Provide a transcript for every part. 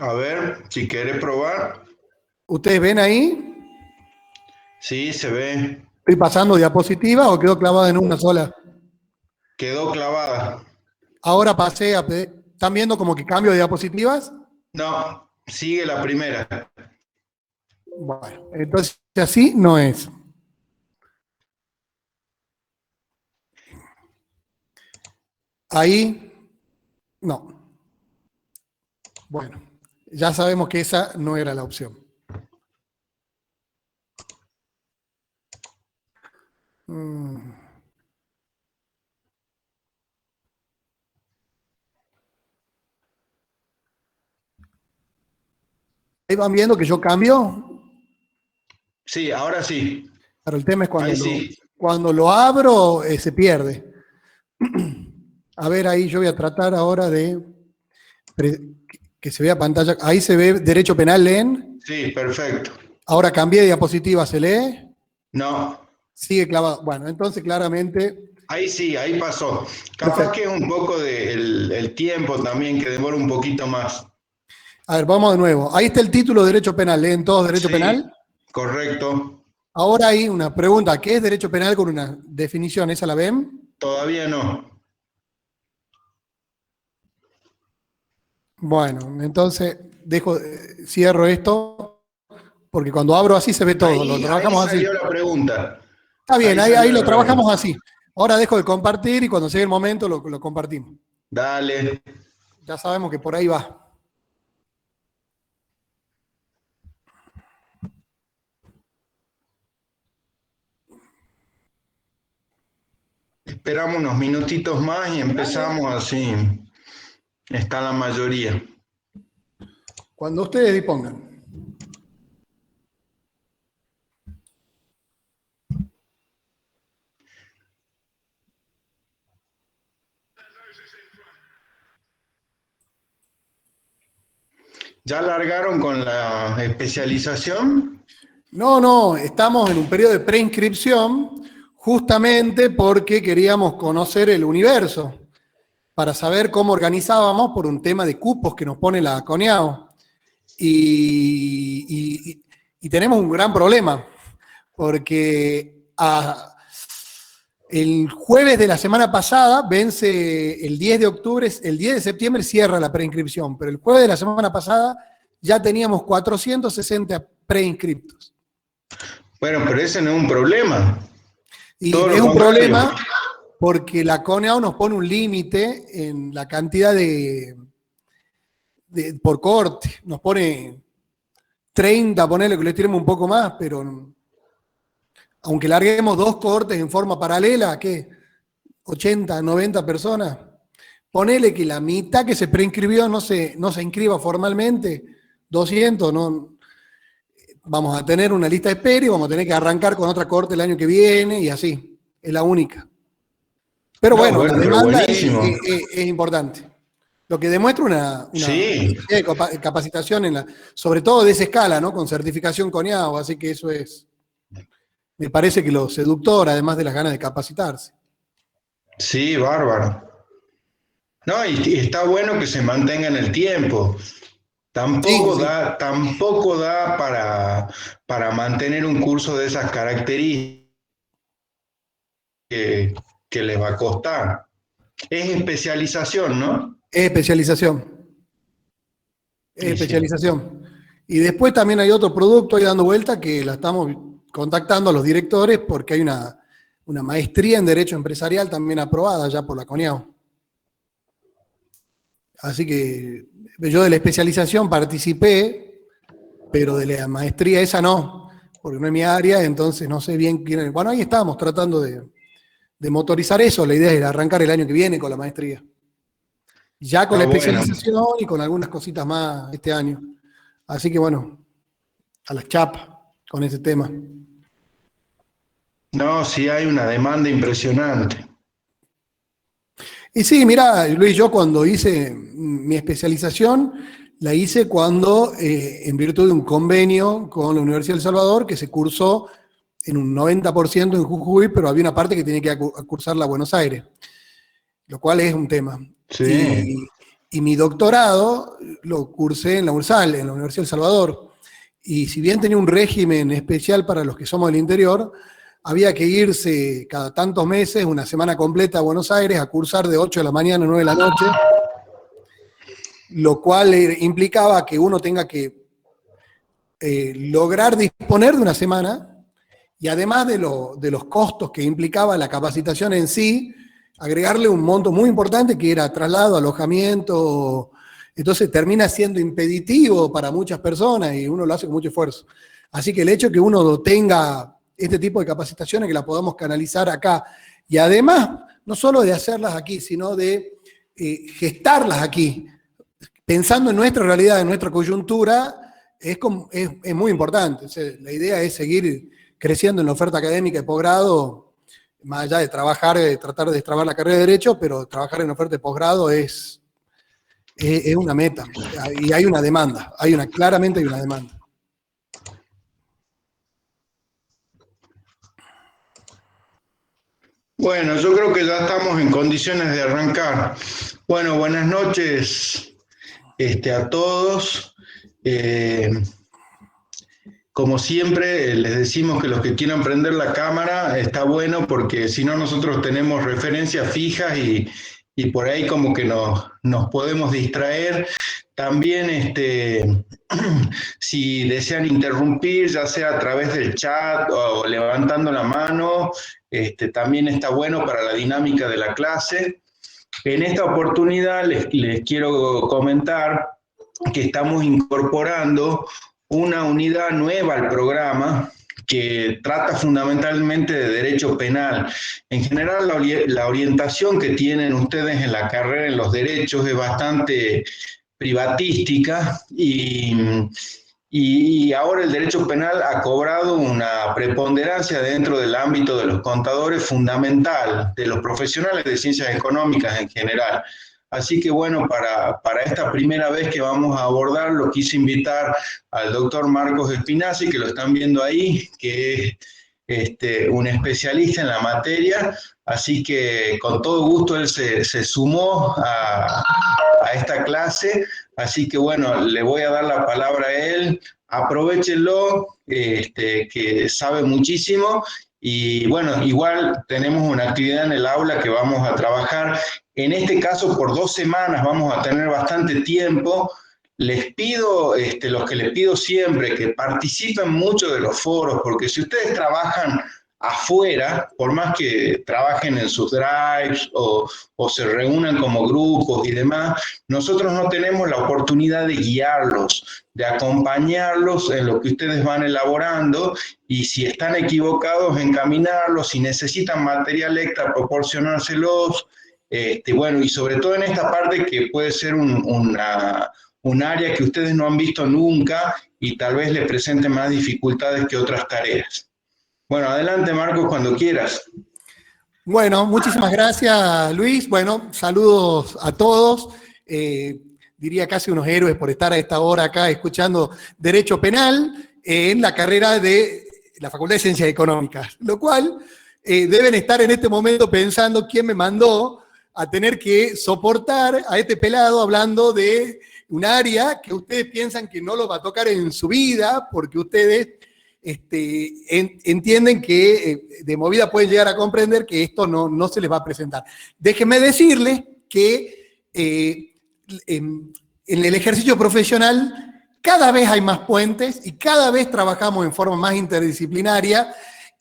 A ver, si quieres probar. ¿Ustedes ven ahí? Sí, se ve. ¿Estoy pasando diapositiva o quedó clavada en una sola? Quedó clavada. Ahora pasé a... ¿Están viendo como que cambio de diapositivas? No, sigue la primera. Bueno, entonces así no es. Ahí, no. Bueno, ya sabemos que esa no era la opción. Ahí van viendo que yo cambio. Sí, ahora sí. Pero el tema es Ahí sí. cuando lo abro, se pierde. A ver, ahí yo voy a tratar ahora de que se vea pantalla. Ahí se ve derecho penal, ¿leen? Sí, perfecto. Ahora cambié de diapositiva, ¿se lee? No, Sigue clavado. Bueno, entonces claramente... ahí sí, ahí pasó. Capaz Perfecto. que es un poco el tiempo también, que demora un poquito más. A ver, vamos de nuevo. Ahí está el título de derecho penal. ¿Leen todos derecho Sí, penal? correcto. Ahora hay una pregunta. ¿Qué es derecho penal con una definición? ¿Esa la ven? Todavía no. Bueno, entonces cierro esto, porque cuando abro así se ve todo. Lo Ahí trabajamos así. salió la pregunta. Está bien, Ahí ahí salió lo la pregunta. trabajamos así. Ahora dejo de compartir y cuando llegue el momento lo compartimos. Dale. Ya sabemos que por ahí va. Esperamos unos minutitos más y empezamos así. Está la mayoría. Cuando ustedes dispongan. ¿Ya largaron con la especialización? No, estamos en un periodo de preinscripción justamente porque queríamos conocer el universo para saber cómo organizábamos por un tema de cupos que nos pone la CONIAO. Y tenemos un gran problema, porque el jueves de la semana pasada vence el 10 de octubre, el 10 de septiembre cierra la preinscripción, pero el jueves de la semana pasada ya teníamos 460 preinscriptos. Bueno, pero ese no es un problema. Y Todo es lo un contrario. problema porque la CONEAO nos pone un límite en la cantidad por corte, nos pone 30, ponele que le tiremos un poco más, pero aunque larguemos 2 cohortes en forma paralela, ¿qué? 80, 90 personas. Ponele que la mitad que se preinscribió no se inscriba formalmente, 200, no, vamos a tener una lista de espera y vamos a tener que arrancar con otra cohorte el año que viene y así. Es la única. Pero No, bueno, la bueno, pero demanda buenísimo. es importante. Lo que demuestra una Sí, necesidad de capacitación, sobre todo de esa escala, ¿no? Con certificación CONIAO, así que eso me parece que lo seductor, además de las ganas de capacitarse. sí, bárbaro. No, y está bueno que se mantenga en el tiempo. Sí, sí. Tampoco da para mantener un curso de esas características que les va a costar. Es especialización, ¿no? Es especialización. Es Y sí. especialización. Y después también hay otro producto ahí dando vuelta que la estamos contactando a los directores porque hay una maestría en Derecho Empresarial también aprobada ya por la CONIAO. Así que yo de la especialización participé, pero de la maestría esa no, porque no es mi área, entonces no sé bien quién es. Bueno, ahí estábamos tratando de motorizar eso, la idea era arrancar el año que viene con la maestría. Ya con Está la bueno. especialización y con algunas cositas más este año. Así que bueno, a las chapas con ese tema. No, sí hay una demanda impresionante. Y sí, mira, Luis, yo cuando hice mi especialización, la hice cuando, en virtud de un convenio con la Universidad de El Salvador, que se cursó en un 90% en Jujuy, pero había una parte que tenía que cursarla a Buenos Aires, lo cual es un tema. Sí. Y, Y mi doctorado lo cursé en la UNSAL, en la Universidad del Salvador. Y si bien tenía un régimen especial para los que somos del interior, había que irse cada tantos meses, una semana completa a Buenos Aires, a cursar de 8 de la mañana a 9 de la noche, lo cual implicaba que uno tenga que lograr disponer de una semana, y además de los costos que implicaba la capacitación en sí, agregarle un monto muy importante que era traslado, alojamiento. Entonces termina siendo impeditivo para muchas personas y uno lo hace con mucho esfuerzo. Así que el hecho de que uno tenga este tipo de capacitaciones, que las podamos canalizar acá, y además, no solo de hacerlas aquí, sino de gestarlas aquí, pensando en nuestra realidad, en nuestra coyuntura, es muy importante. O sea, la idea es seguir creciendo en la oferta académica de posgrado, más allá de trabajar, tratar de destrabar la carrera de Derecho, pero trabajar en oferta de posgrado es una meta. Y hay una demanda, claramente hay una demanda. Bueno, yo creo que ya estamos en condiciones de arrancar. Bueno, buenas noches a todos. Como siempre, les decimos que los que quieran prender la cámara está bueno, porque si no nosotros tenemos referencias fijas y por ahí como que nos podemos distraer. También si desean interrumpir, ya sea a través del chat o levantando la mano, también está bueno para la dinámica de la clase. En esta oportunidad les quiero comentar que estamos incorporando una unidad nueva al programa que trata fundamentalmente de derecho penal. En general, la orientación que tienen ustedes en la carrera en los derechos es bastante privatística y ahora el derecho penal ha cobrado una preponderancia dentro del ámbito de los contadores fundamental, de los profesionales de ciencias económicas en general. Así que bueno, para esta primera vez que vamos a abordarlo, quise invitar al doctor Marcos Espinazzi, que lo están viendo ahí, que es un especialista en la materia, así que con todo gusto él se sumó a esta clase, así que bueno, le voy a dar la palabra a él, aprovéchenlo, que sabe muchísimo, y bueno, igual tenemos una actividad en el aula que vamos a trabajar, en este caso por 2 semanas vamos a tener bastante tiempo. Les pido, los que les pido siempre, que participen mucho de los foros, porque si ustedes trabajan afuera, por más que trabajen en sus drives o se reúnan como grupos y demás, nosotros no tenemos la oportunidad de guiarlos, de acompañarlos en lo que ustedes van elaborando, y si están equivocados, encaminarlos, si necesitan material extra, proporcionárselos, bueno, y sobre todo en esta parte que puede ser un área que ustedes no han visto nunca y tal vez les presente más dificultades que otras tareas. Bueno, adelante Marcos, cuando quieras. Bueno, muchísimas gracias Luis. Bueno, saludos a todos. Diría casi unos héroes por estar a esta hora acá escuchando Derecho Penal en la carrera de la Facultad de Ciencias Económicas, lo cual deben estar en este momento pensando quién me mandó a tener que soportar a este pelado hablando de un área que ustedes piensan que no lo va a tocar en su vida, porque ustedes entienden que de movida pueden llegar a comprender que esto no se les va a presentar. Déjenme decirles que en el ejercicio profesional cada vez hay más puentes y cada vez trabajamos en forma más interdisciplinaria,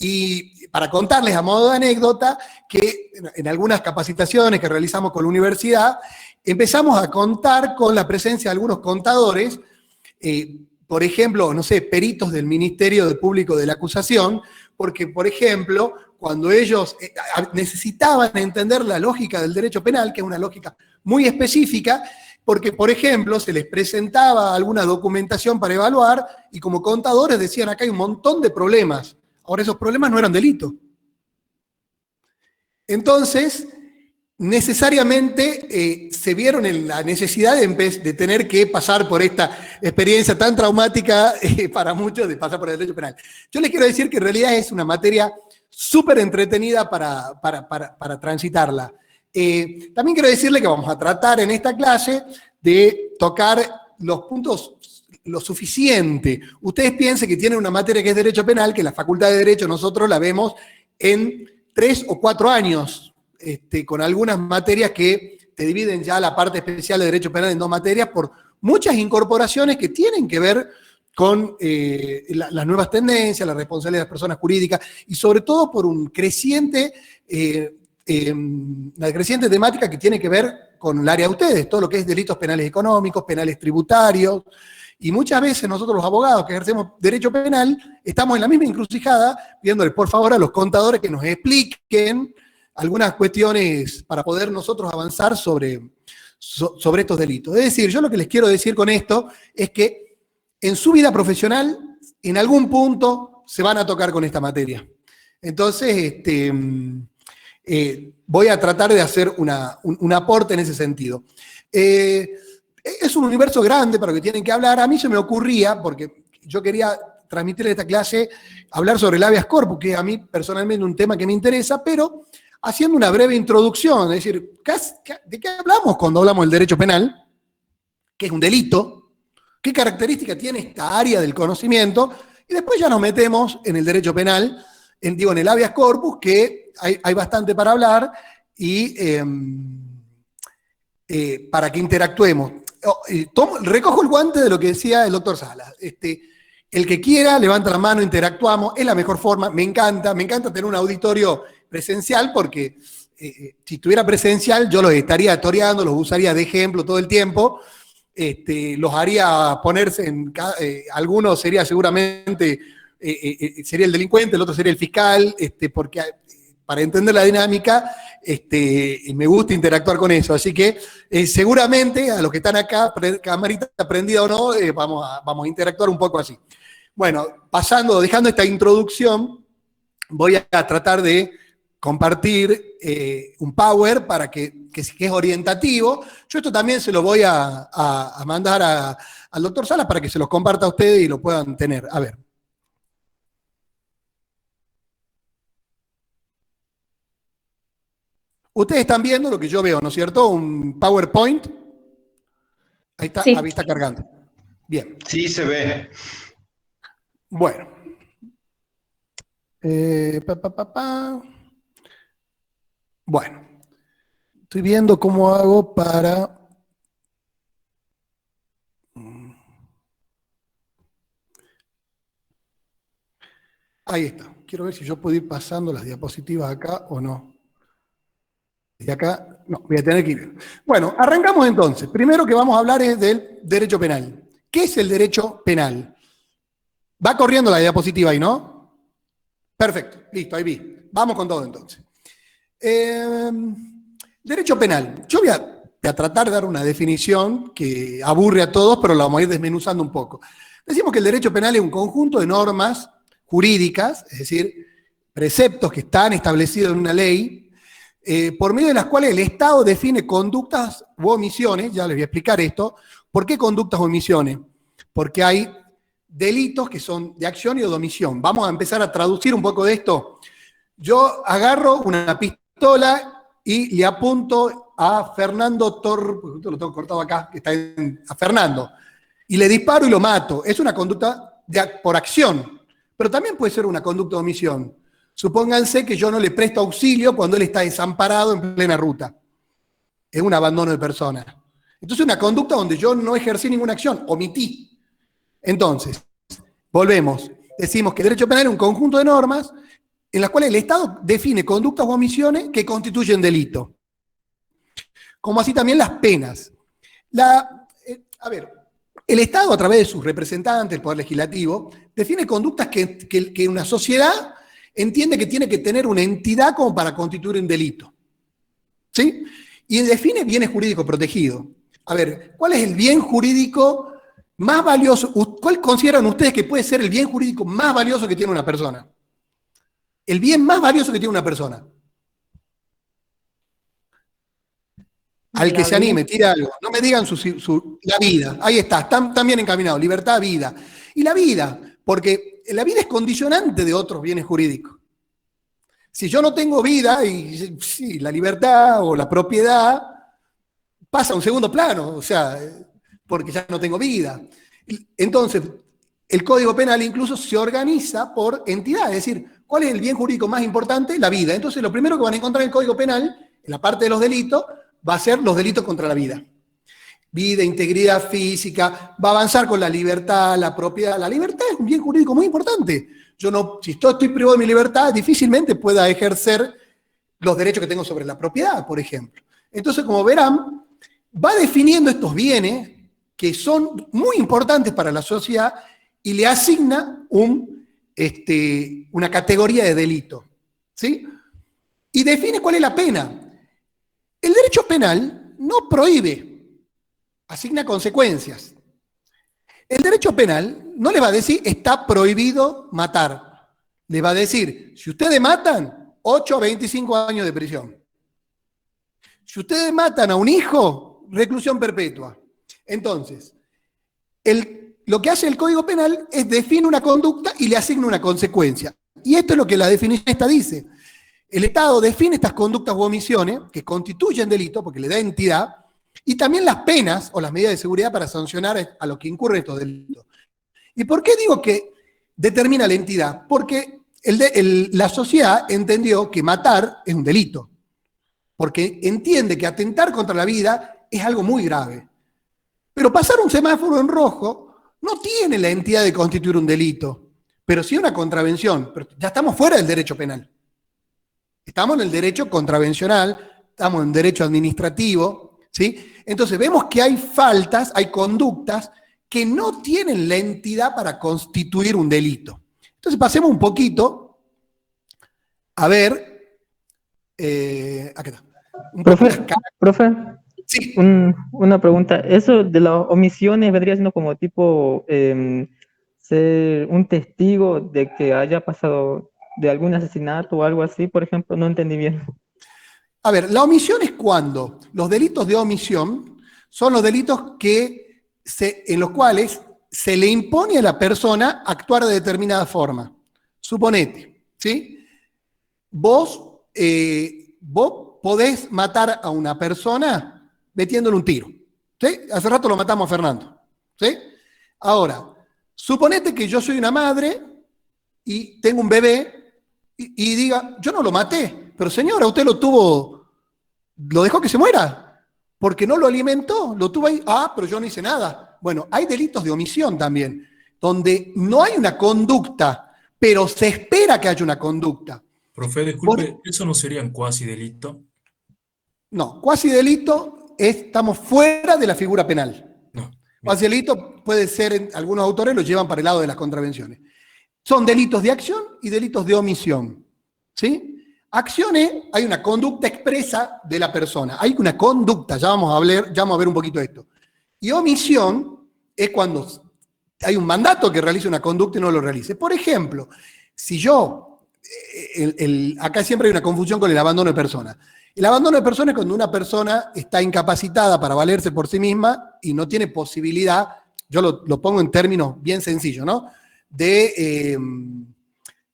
y para contarles a modo de anécdota que en algunas capacitaciones que realizamos con la universidad empezamos a contar con la presencia de algunos contadores, por ejemplo, no sé, peritos del Ministerio Público de la Acusación, porque, por ejemplo, cuando ellos necesitaban entender la lógica del derecho penal, que es una lógica muy específica, porque, por ejemplo, se les presentaba alguna documentación para evaluar y como contadores decían, acá hay un montón de problemas. Ahora, esos problemas no eran delito. Entonces, necesariamente se vieron en la necesidad de tener que pasar por esta experiencia tan traumática para muchos de pasar por el derecho penal. Yo les quiero decir que en realidad es una materia súper entretenida para transitarla. También quiero decirle que vamos a tratar en esta clase de tocar los puntos lo suficiente. Ustedes piensen que tienen una materia que es Derecho Penal, que en la Facultad de Derecho nosotros la vemos en 3 o 4 años, con algunas materias que te dividen ya la parte especial de Derecho Penal en 2 materias por muchas incorporaciones que tienen que ver con las nuevas tendencias, la responsabilidad de las personas jurídicas y sobre todo por una creciente temática que tiene que ver con el área de ustedes, todo lo que es delitos penales económicos, penales tributarios, y muchas veces nosotros los abogados que ejercemos derecho penal estamos en la misma encrucijada pidiéndoles por favor a los contadores que nos expliquen algunas cuestiones para poder nosotros avanzar sobre estos delitos. Es decir, yo lo que les quiero decir con esto es que en su vida profesional en algún punto se van a tocar con esta materia. Entonces, voy a tratar de hacer un aporte en ese sentido. Es un universo grande para lo que tienen que hablar. A mí se me ocurría, porque yo quería transmitir esta clase, hablar sobre el habeas corpus, que a mí personalmente es un tema que me interesa, pero haciendo una breve introducción, es decir, ¿de qué hablamos cuando hablamos del derecho penal? ¿Qué es un delito? ¿Qué característica tiene esta área del conocimiento? Y después ya nos metemos en el derecho penal, en el habeas corpus, que hay bastante para hablar, y para que interactuemos. Recojo el guante de lo que decía el doctor Salas. El que quiera, levanta la mano, interactuamos, es la mejor forma, me encanta tener un auditorio presencial, porque si estuviera presencial yo los estaría toreando, los usaría de ejemplo todo el tiempo, los haría ponerse algunos sería seguramente, sería el delincuente, el otro sería el fiscal, porque para entender la dinámica, me gusta interactuar con eso. Así que seguramente a los que están acá, camarita prendida o no, vamos a interactuar un poco así. Bueno, dejando esta introducción, voy a tratar de compartir un power para que es orientativo. Yo esto también se lo voy a mandar al doctor Salas para que se los comparta a ustedes y lo puedan tener. A ver. Ustedes están viendo lo que yo veo, ¿no es cierto? Un PowerPoint. Ahí está, sí. Ahí está cargando. Bien. Sí, se ve. Bueno. Bueno. Estoy viendo cómo hago para... Ahí está. Quiero ver si yo puedo ir pasando las diapositivas acá o no. Y acá, no, voy a tener que ir. Bueno, arrancamos entonces. Primero que vamos a hablar es del derecho penal. ¿Qué es el derecho penal? Va corriendo la diapositiva ahí, ¿no? Perfecto, listo, ahí vi. Vamos con todo entonces. Derecho penal. Yo voy a tratar de dar una definición que aburre a todos, pero la vamos a ir desmenuzando un poco. Decimos que el derecho penal es un conjunto de normas jurídicas, es decir, preceptos que están establecidos en una ley, por medio de las cuales el Estado define conductas u omisiones. Ya les voy a explicar esto. ¿Por qué conductas o omisiones? Porque hay delitos que son de acción y de omisión. Vamos a empezar a traducir un poco de esto. Yo agarro una pistola y le apunto a Fernando lo tengo cortado acá, que está a Fernando, y le disparo y lo mato. Es una conducta por acción, pero también puede ser una conducta de omisión. Supónganse que yo no le presto auxilio cuando él está desamparado en plena ruta. Es un abandono de persona. Entonces, una conducta donde yo no ejercí ninguna acción, omití. Entonces, volvemos. Decimos que el derecho penal es un conjunto de normas en las cuales el Estado define conductas u omisiones que constituyen delito. Como así también las penas. El Estado, a través de sus representantes, el Poder Legislativo, define conductas que una sociedad entiende que tiene que tener una entidad como para constituir un delito. ¿Sí? Y define bienes jurídicos protegidos. A ver, ¿cuál es el bien jurídico más valioso? ¿Cuál consideran ustedes que puede ser el bien jurídico más valioso que tiene una persona? El bien más valioso que tiene una persona. Al que se anime, tira algo. No me digan la vida. Ahí está, están bien encaminados. Libertad, vida. Y la vida, porque la vida es condicionante de otros bienes jurídicos. Si yo no tengo vida, y sí, la libertad o la propiedad pasa a un segundo plano, o sea, porque ya no tengo vida. Entonces, el Código Penal incluso se organiza por entidad, es decir, ¿cuál es el bien jurídico más importante? La vida. Entonces, lo primero que van a encontrar en el Código Penal, en la parte de los delitos, va a ser los delitos contra la vida. Vida, integridad física, va a avanzar con la libertad, la propiedad. La libertad es un bien jurídico muy importante. Yo no, si estoy privado de mi libertad, difícilmente pueda ejercer los derechos que tengo sobre la propiedad, por ejemplo. Entonces, como verán, va definiendo estos bienes que son muy importantes para la sociedad y le asigna una categoría de delito, ¿sí? Y define cuál es la pena. El derecho penal no prohíbe, asigna consecuencias. El derecho penal no le va a decir está prohibido matar. Le va a decir, si ustedes matan, 8 a 25 años de prisión. Si ustedes matan a un hijo, reclusión perpetua. Entonces, lo que hace el Código Penal es define una conducta y le asigna una consecuencia. Y esto es lo que la definición esta dice. El Estado define estas conductas u omisiones que constituyen delito porque le da entidad y también las penas o las medidas de seguridad para sancionar a los que incurren estos delitos. ¿Y por qué digo que determina la entidad? Porque la sociedad entendió que matar es un delito, porque entiende que atentar contra la vida es algo muy grave. Pero pasar un semáforo en rojo no tiene la entidad de constituir un delito, pero sí una contravención. Pero ya estamos fuera del derecho penal. Estamos en el derecho contravencional, estamos en el derecho administrativo, ¿sí? Entonces vemos que hay faltas, hay conductas que no tienen la entidad para constituir un delito. Entonces pasemos un poquito a ver, acá está. Profe, sí. una pregunta. Eso de las omisiones vendría siendo como tipo ser un testigo de que haya pasado de algún asesinato o algo así, por ejemplo, no entendí bien. A ver, la omisión es cuando los delitos de omisión son los delitos en los cuales se le impone a la persona actuar de determinada forma. Suponete, ¿sí? Vos podés matar a una persona metiéndole un tiro, ¿sí? Hace rato lo matamos a Fernando, ¿sí? Ahora, suponete que yo soy una madre y tengo un bebé y diga, yo no lo maté, pero señora, usted lo dejó que se muera, porque no lo alimentó, lo tuvo ahí, pero yo no hice nada. Bueno, hay delitos de omisión también, donde no hay una conducta, pero se espera que haya una conducta. Profe, disculpe, ¿eso no sería un cuasi delito? No, cuasi delito estamos fuera de la figura penal. No. Cuasi delito puede ser, algunos autores lo llevan para el lado de las contravenciones. Son delitos de acción y delitos de omisión, ¿sí? Acciones, hay una conducta expresa de la persona, hay una conducta, ya vamos a ver un poquito de esto. Y omisión es cuando hay un mandato que realice una conducta y no lo realice. Por ejemplo, si acá siempre hay una confusión con el abandono de persona. El abandono de persona es cuando una persona está incapacitada para valerse por sí misma y no tiene posibilidad, yo lo pongo en términos bien sencillos, ¿no? De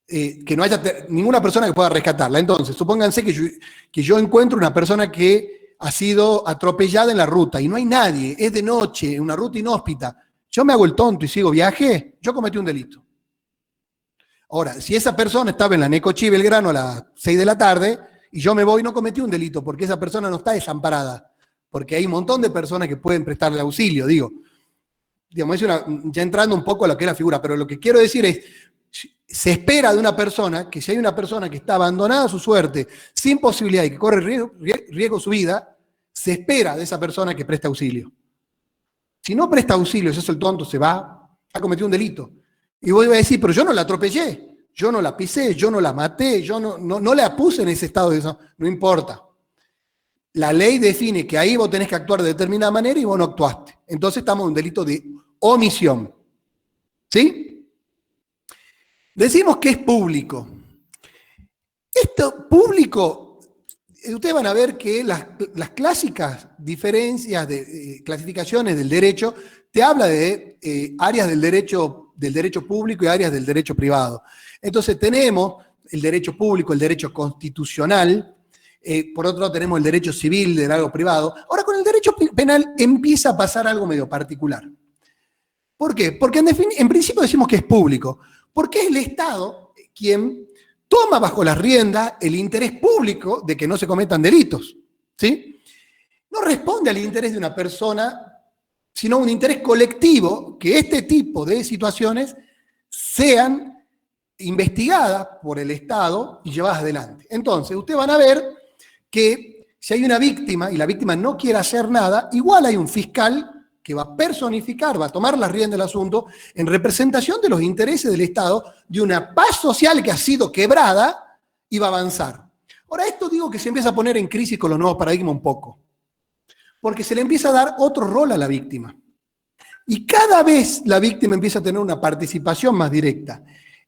que no haya ninguna persona que pueda rescatarla. Entonces, supónganse que yo encuentro una persona que ha sido atropellada en la ruta y no hay nadie, es de noche, en una ruta inhóspita. Yo me hago el tonto y sigo viaje, yo cometí un delito. Ahora, si esa persona estaba en la Necochí Belgrano a las 6 de la tarde y yo me voy, no cometí un delito porque esa persona no está desamparada, porque hay un montón de personas que pueden prestarle auxilio, digamos, ya entrando un poco a lo que es la figura, pero lo que quiero decir es, se espera de una persona que si hay una persona que está abandonada a su suerte, sin posibilidad y que corre riesgo su vida, se espera de esa persona que preste auxilio. Si no presta auxilio, si es el tonto, se va, ha cometido un delito. Y vos ibas a decir, pero yo no la atropellé, yo no la pisé, yo no la maté, yo no la puse en ese estado de eso. No importa. La ley define que ahí vos tenés que actuar de determinada manera y vos no actuaste. Entonces estamos en un delito de omisión. ¿Sí? Decimos que es público. Esto público, ustedes van a ver que las clásicas diferencias de clasificaciones del derecho te habla de áreas del derecho público y áreas del derecho privado. Entonces tenemos el derecho público, el derecho constitucional. Por otro lado tenemos el derecho civil del algo privado. Ahora con el derecho penal empieza a pasar algo medio particular. ¿Por qué? Porque en principio decimos que es público, porque es el Estado quien toma bajo las riendas el interés público de que no se cometan delitos, ¿sí? No responde al interés de una persona, sino un interés colectivo, que este tipo de situaciones sean investigadas por el Estado y llevadas adelante. Entonces, ustedes van a ver que si hay una víctima y la víctima no quiere hacer nada, igual hay un fiscal que va a personificar, va a tomar las riendas del asunto en representación de los intereses del Estado, de una paz social que ha sido quebrada y va a avanzar. Ahora, esto digo que se empieza a poner en crisis con los nuevos paradigmas un poco, porque se le empieza a dar otro rol a la víctima. Y cada vez la víctima empieza a tener una participación más directa,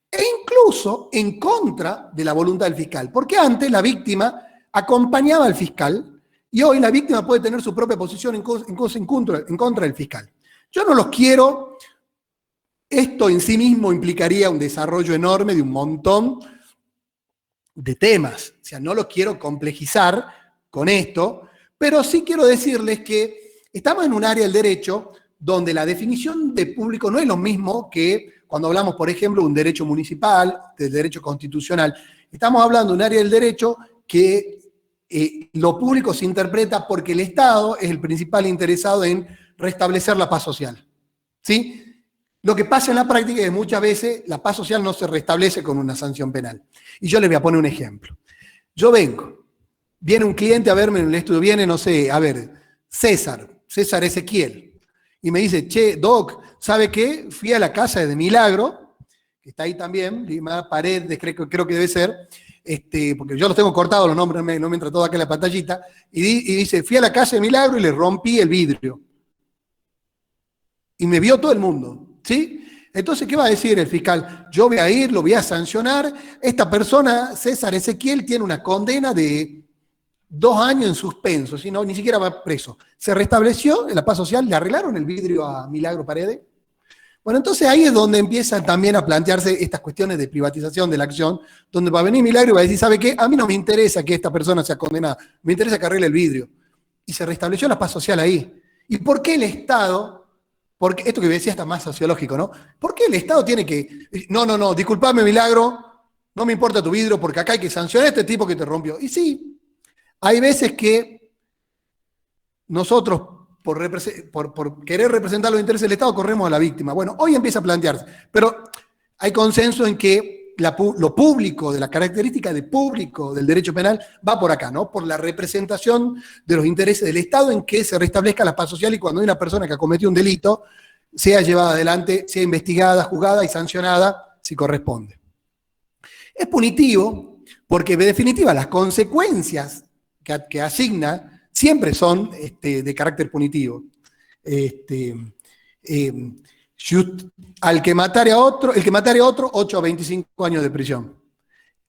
e incluso en contra de la voluntad del fiscal, porque antes la víctima acompañaba al fiscal, y hoy la víctima puede tener su propia posición en contra del fiscal. Yo no los quiero, esto en sí mismo implicaría un desarrollo enorme de un montón de temas. O sea, no los quiero complejizar con esto, pero sí quiero decirles que estamos en un área del derecho donde la definición de público no es lo mismo que cuando hablamos, por ejemplo, de un derecho municipal, del derecho constitucional. Estamos hablando de un área del derecho que lo público se interpreta porque el Estado es el principal interesado en restablecer la paz social, ¿sí? Lo que pasa en la práctica es que muchas veces la paz social no se restablece con una sanción penal. Y yo les voy a poner un ejemplo. Yo viene un cliente a verme en el estudio, viene, no sé, a ver, César Ezequiel, y me dice, che, Doc, ¿sabe qué? Fui a la casa de Milagro, que está ahí también, Lima Paredes, creo que debe ser, porque yo los tengo cortados los nombres, no me entra todo acá en la pantallita, y dice, fui a la casa de Milagro y le rompí el vidrio. Y me vio todo el mundo, ¿sí? Entonces, ¿qué va a decir el fiscal? Yo voy a ir, lo voy a sancionar. Esta persona, César Ezequiel, tiene una condena de 2 años en suspenso, si no, ni siquiera va preso. Se restableció la paz social, le arreglaron el vidrio a Milagro Paredes. Bueno, entonces ahí es donde empiezan también a plantearse estas cuestiones de privatización de la acción, donde va a venir Milagro y va a decir, ¿sabe qué? A mí no me interesa que esta persona sea condenada, me interesa que arregle el vidrio. Y se restableció la paz social ahí. ¿Y por qué el Estado, porque esto que decía está más sociológico, ¿no? ¿Por qué el Estado tiene que, no, disculpame Milagro, no me importa tu vidrio porque acá hay que sancionar a este tipo que te rompió? Y sí, hay veces que nosotros, por querer representar los intereses del Estado, corremos a la víctima. Bueno, hoy empieza a plantearse, pero hay consenso en que lo público, de la característica de público del derecho penal, va por acá, ¿no? Por la representación de los intereses del Estado en que se restablezca la paz social y cuando hay una persona que ha cometido un delito, sea llevada adelante, sea investigada, juzgada y sancionada si corresponde. Es punitivo porque, en definitiva, las consecuencias que asigna siempre son de carácter punitivo. El que matare a otro, 8 a 25 años de prisión.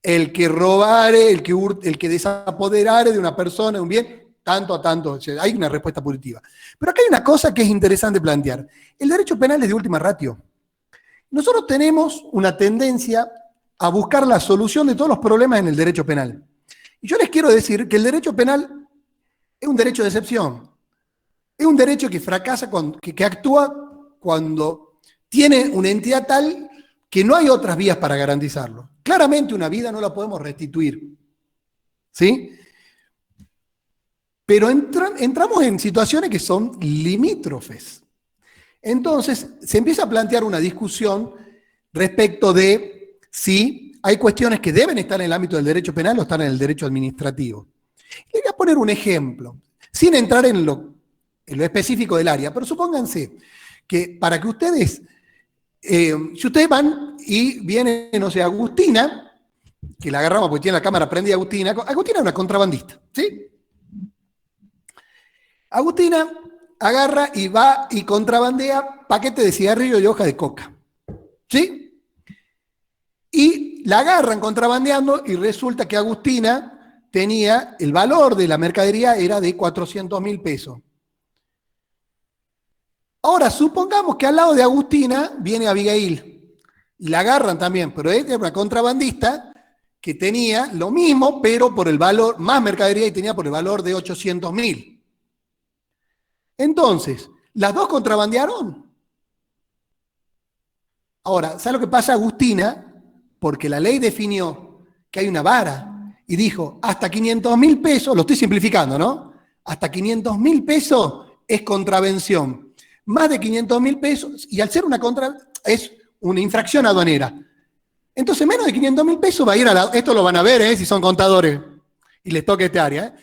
El que robare, el que desapoderare de una persona, de un bien, tanto a tanto. O sea, hay una respuesta punitiva. Pero acá hay una cosa que es interesante plantear. El derecho penal es de última ratio. Nosotros tenemos una tendencia a buscar la solución de todos los problemas en el derecho penal. Y yo les quiero decir que el derecho penal es un derecho de excepción. Es un derecho que fracasa, que actúa cuando tiene una entidad tal que no hay otras vías para garantizarlo. Claramente una vida no la podemos restituir. ¿Sí? Pero entramos en situaciones que son limítrofes. Entonces se empieza a plantear una discusión respecto de si hay cuestiones que deben estar en el ámbito del derecho penal o están en el derecho administrativo. Les voy a poner un ejemplo, sin entrar en lo específico del área, pero supónganse que para que ustedes, si ustedes van y viene, no sé, Agustina, que la agarramos porque tiene la cámara prendida Agustina es una contrabandista, ¿sí? Agustina agarra y va y contrabandea paquetes de cigarrillo y hoja de coca, ¿sí? Y la agarran contrabandeando y resulta que Agustina tenía, el valor de la mercadería era de 400.000 pesos. Ahora, supongamos que al lado de Agustina viene Abigail, y la agarran también, pero ella es una contrabandista, que tenía lo mismo, pero por el valor, más mercadería y tenía por el valor de 800.000. Entonces, las dos contrabandearon. Ahora, ¿sabe lo que pasa, Agustina? Porque la ley definió que hay una vara y dijo, hasta 500.000 pesos, lo estoy simplificando, ¿no? Hasta 500.000 pesos es contravención. Más de 500.000 pesos, y al ser es una infracción aduanera. Entonces, menos de 500.000 pesos va a ir esto lo van a ver, si son contadores y les toca este área.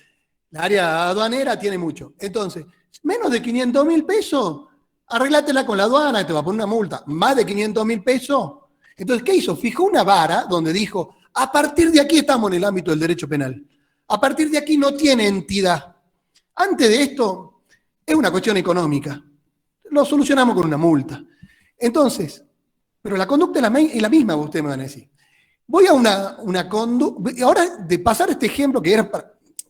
La área aduanera tiene mucho. Entonces, menos de 500.000 pesos, arreglátela con la aduana y te va a poner una multa. Más de 500.000 pesos. Entonces, ¿qué hizo? Fijó una vara donde dijo, a partir de aquí estamos en el ámbito del derecho penal. A partir de aquí no tiene entidad. Antes de esto, es una cuestión económica. Lo solucionamos con una multa. Entonces, pero la conducta es la misma, ustedes me van a decir. Voy a una conducta, ahora de pasar este ejemplo que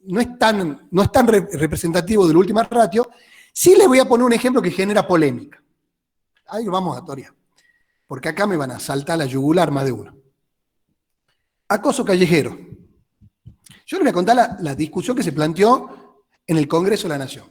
no es tan representativo del última ratio, sí les voy a poner un ejemplo que genera polémica. Ahí lo vamos a torear, porque acá me van a saltar la yugular más de uno. Acoso callejero. Yo les voy a contar la discusión que se planteó en el Congreso de la Nación.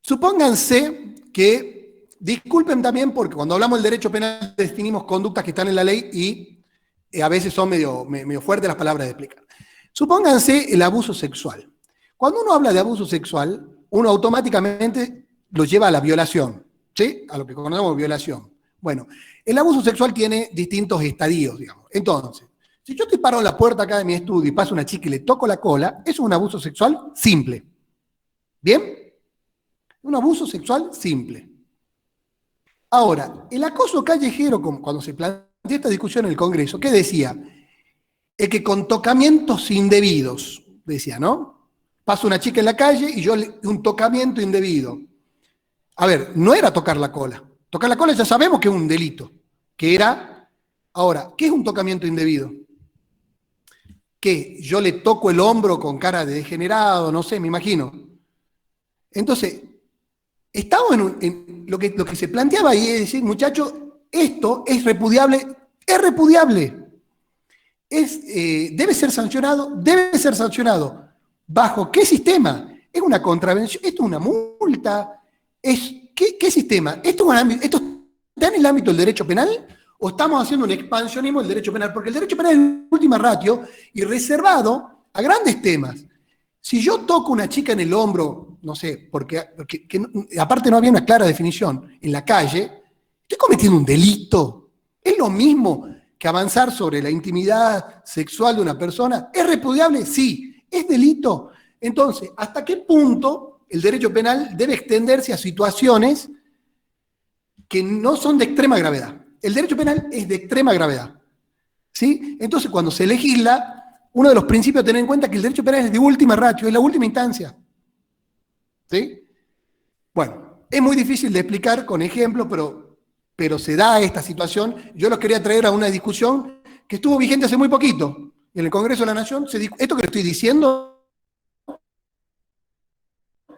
Supónganse que, disculpen también porque cuando hablamos del derecho penal definimos conductas que están en la ley y a veces son medio fuertes las palabras de explicar. Supónganse el abuso sexual. Cuando uno habla de abuso sexual, uno automáticamente lo lleva a la violación, ¿sí? A lo que conocemos violación. Bueno, el abuso sexual tiene distintos estadios, digamos. Entonces, si yo te paro en la puerta acá de mi estudio y pasa una chica y le toco la cola, eso es un abuso sexual simple. ¿Bien? Un abuso sexual simple. Ahora, el acoso callejero, cuando se planteó esta discusión en el Congreso, ¿qué decía? Es que con tocamientos indebidos, decía, ¿no? Pasa una chica en la calle y un tocamiento indebido. A ver, no era tocar la cola. Tocar la cola ya sabemos que es un delito. Ahora, ¿qué es un tocamiento indebido? Que yo le toco el hombro con cara de degenerado, no sé, me imagino. Entonces, estamos en lo que se planteaba ahí, es decir, muchachos, esto es repudiable, debe ser sancionado. ¿Bajo qué sistema? ¿Es una contravención? ¿Esto es una multa? ¿Qué sistema? ¿Esto está en el ámbito del derecho penal? ¿O estamos haciendo un expansionismo del derecho penal? Porque el derecho penal es última ratio y reservado a grandes temas. Si yo toco a una chica en el hombro, no sé, porque aparte no había una clara definición, en la calle, estoy cometiendo un delito. ¿Es lo mismo que avanzar sobre la intimidad sexual de una persona? ¿Es repudiable? Sí. ¿Es delito? Entonces, ¿hasta qué punto el derecho penal debe extenderse a situaciones que no son de extrema gravedad? El derecho penal es de extrema gravedad. ¿Sí? Entonces, cuando se legisla, uno de los principios a tener en cuenta es que el derecho penal es de última ratio, es la última instancia. ¿Sí? Bueno, es muy difícil de explicar con ejemplos, pero se da esta situación. Yo los quería traer a una discusión que estuvo vigente hace muy poquito. En el Congreso de la Nación, esto que le estoy diciendo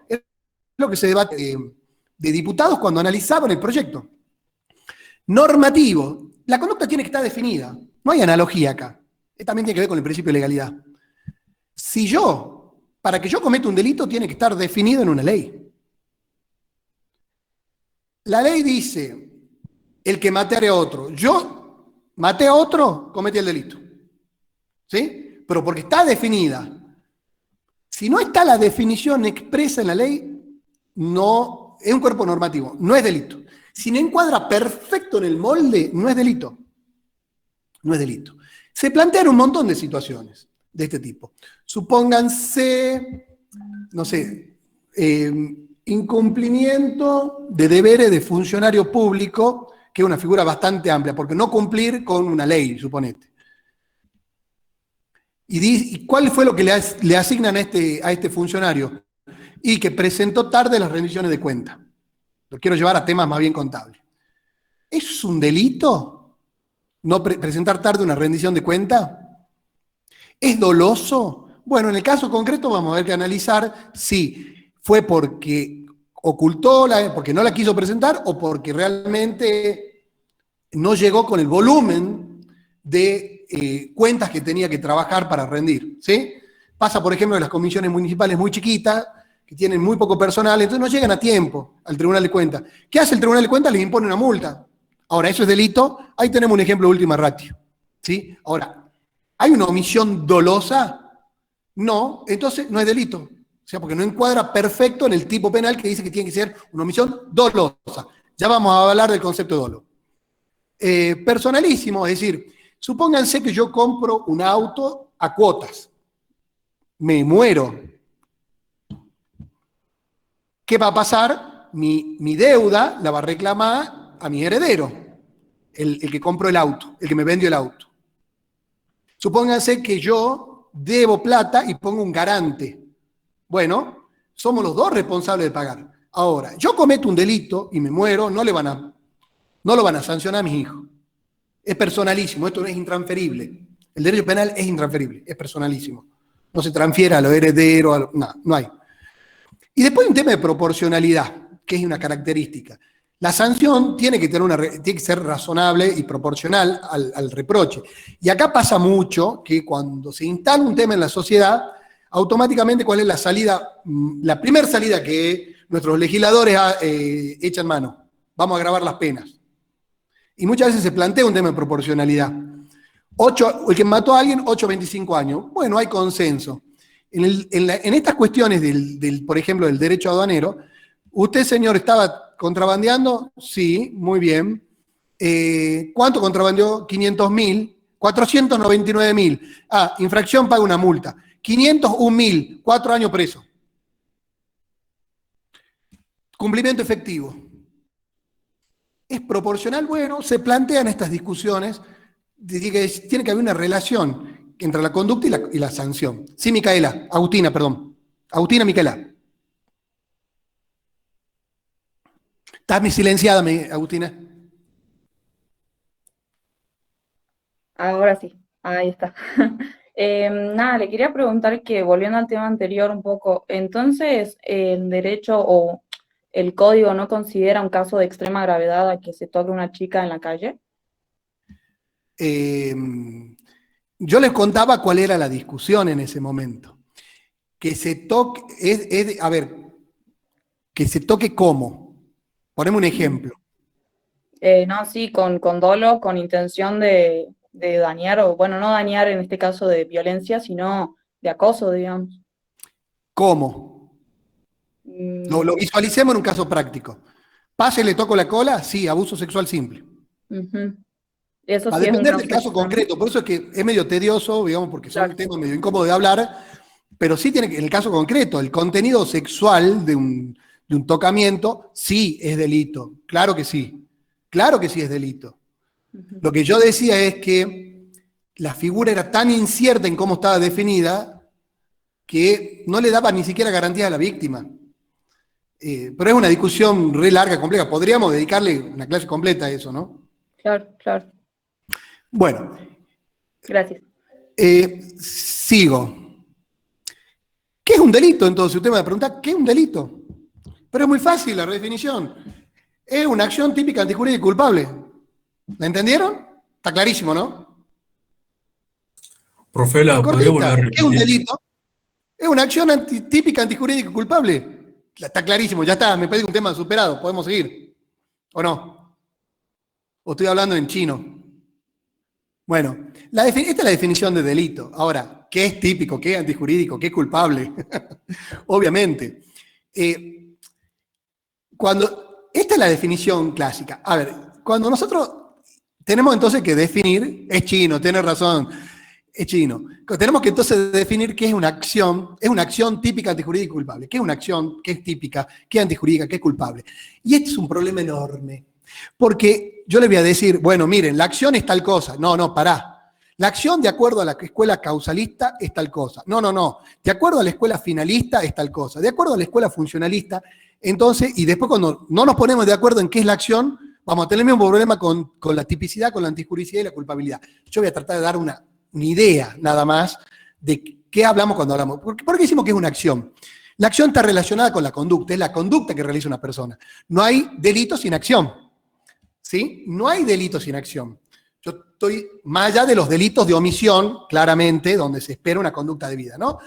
es lo que se debate de diputados cuando analizaban el proyecto. Normativo. La conducta tiene que estar definida. No hay analogía acá. También tiene que ver con el principio de legalidad. Para que yo cometa un delito, tiene que estar definido en una ley. La ley dice, el que matare a otro. Yo maté a otro, cometí el delito. ¿Sí? Pero porque está definida. Si no está la definición expresa en la ley, no es un cuerpo normativo, no es delito. Si no encuadra perfecto en el molde, no es delito. No es delito. Se plantean un montón de situaciones de este tipo. Supónganse, no sé, incumplimiento de deberes de funcionario público, que es una figura bastante amplia, porque no cumplir con una ley, suponete. ¿Y cuál fue lo que le asignan a este funcionario? Y que presentó tarde las rendiciones de cuenta. Lo quiero llevar a temas más bien contables. ¿Es un delito no presentar tarde una rendición de cuenta? ¿Es doloso? Bueno, en el caso concreto vamos a ver que analizar si fue porque ocultó, porque no la quiso presentar o porque realmente no llegó con el volumen de cuentas que tenía que trabajar para rendir, ¿sí? Pasa, por ejemplo, en las comisiones municipales muy chiquitas, que tienen muy poco personal, entonces no llegan a tiempo al Tribunal de Cuentas. ¿Qué hace el Tribunal de Cuentas? Les impone una multa. Ahora, ¿eso es delito? Ahí tenemos un ejemplo de última ratio, ¿sí? Ahora, ¿hay una omisión dolosa? No, entonces no es delito. O sea, porque no encuadra perfecto en el tipo penal que dice que tiene que ser una omisión dolosa. Ya vamos a hablar del concepto de dolo. Personalísimo, es decir, supónganse que yo compro un auto a cuotas. Me muero. ¿Qué va a pasar? Mi deuda la va a reclamar a mi heredero, el que compró el auto, el que me vendió el auto. Supónganse que yo debo plata y pongo un garante. Bueno, somos los dos responsables de pagar. Ahora, yo cometo un delito y me muero, no lo van a sancionar a mis hijos. Es personalísimo, esto no es intransferible. El derecho penal es intransferible, es personalísimo. No se transfiere a los herederos, no hay. Y después hay un tema de proporcionalidad, que es una característica. La sanción tiene que ser razonable y proporcional al reproche. Y acá pasa mucho que cuando se instala un tema en la sociedad, automáticamente, ¿cuál es la salida? La primera salida que nuestros legisladores echan mano. Vamos a agravar las penas. Y muchas veces se plantea un tema de proporcionalidad. El que mató a alguien, 8 a 25 años. Bueno, hay consenso. En estas cuestiones, por ejemplo, del derecho aduanero, ¿usted, señor, estaba contrabandeando? Sí, muy bien. ¿Cuánto contrabandeó? 500.000. 499.000. Ah, infracción, paga una multa. 501.000, 4 años preso. Cumplimiento efectivo. ¿Es proporcional? Bueno, se plantean estas discusiones de que tiene que haber una relación entre la conducta y la sanción. Sí, Agustina, Micaela. Estás silenciada, Agustina. Ahora sí, ahí está. Nada, le quería preguntar que, volviendo al tema anterior un poco, entonces el derecho o el código no considera un caso de extrema gravedad a que se toque una chica en la calle. Yo les contaba cuál era la discusión en ese momento. Que se toque, que se toque cómo. Poneme un ejemplo. No, sí, con dolo, con intención de dañar, o bueno, no dañar en este caso de violencia, sino de acoso, digamos. ¿Cómo? Lo visualicemos en un caso práctico. ¿Pase, le toco la cola? Sí, abuso sexual simple. Eso Va a sí depender es del caso concreto, por eso es que es medio tedioso, digamos, porque son temas medio incómodos de hablar, pero sí tiene que, en el caso concreto, el contenido sexual de un tocamiento sí es delito. Claro que sí es delito. Lo que yo decía es que la figura era tan incierta en cómo estaba definida que no le daba ni siquiera garantía a la víctima. Pero es una discusión re larga, compleja. Podríamos dedicarle una clase completa a eso, ¿no? Claro. Bueno. Gracias. Sigo. ¿Qué es un delito, entonces? Usted me va a preguntar, ¿qué es un delito? Pero es muy fácil la redefinición. Es una acción típica antijurídica y culpable. ¿La entendieron? Está clarísimo, ¿no? Profe, ¿la podría volver a ¿Qué es un repetir? delito? Es una acción típica antijurídica y culpable. Está clarísimo, ya está, me parece un tema superado. ¿Podemos seguir? ¿O no? ¿O estoy hablando en chino? Bueno, esta es la definición de delito. Ahora, ¿qué es típico? ¿Qué es antijurídico? ¿Qué es culpable? Obviamente. Esta es la definición clásica. A ver, cuando nosotros tenemos entonces que definir, es chino, tiene razón, es chino. Tenemos que entonces definir qué es una acción típica, antijurídica y culpable. ¿Qué es una acción? ¿Qué es típica? ¿Qué es antijurídica? ¿Qué es culpable? Y este es un problema enorme. Porque yo le voy a decir, bueno, miren, la acción es tal cosa. No, pará. La acción, de acuerdo a la escuela causalista, es tal cosa. No. De acuerdo a la escuela finalista, es tal cosa. De acuerdo a la escuela funcionalista, entonces, y después cuando no nos ponemos de acuerdo en qué es la acción, vamos a tener el mismo problema con la tipicidad, con la antijuricidad y la culpabilidad. Yo voy a tratar de dar una idea, nada más, de qué hablamos cuando hablamos. ¿Por qué decimos que es una acción? La acción está relacionada con la conducta, es la conducta que realiza una persona. No hay delito sin acción. ¿Sí? No hay delito sin acción. Yo estoy más allá de los delitos de omisión, claramente, donde se espera una conducta debida, ¿no?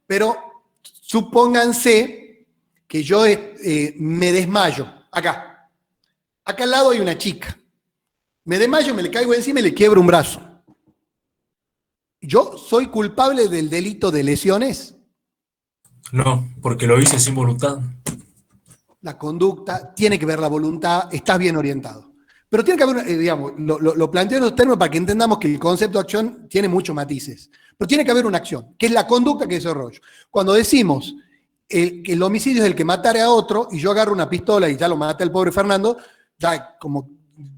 Pero supónganse que yo me desmayo, acá. Acá al lado hay una chica. Me desmayo, me le caigo encima y le quiebro un brazo. ¿Yo soy culpable del delito de lesiones? No, porque lo hice sin voluntad. La conducta, tiene que ver la voluntad, estás bien orientado. Pero tiene que haber, digamos, lo planteo en los términos para que entendamos que el concepto de acción tiene muchos matices. Pero tiene que haber una acción, que es la conducta que desarrollo. Cuando decimos que el homicidio es el que matare a otro, y yo agarro una pistola y ya lo maté al pobre Fernando, ya como,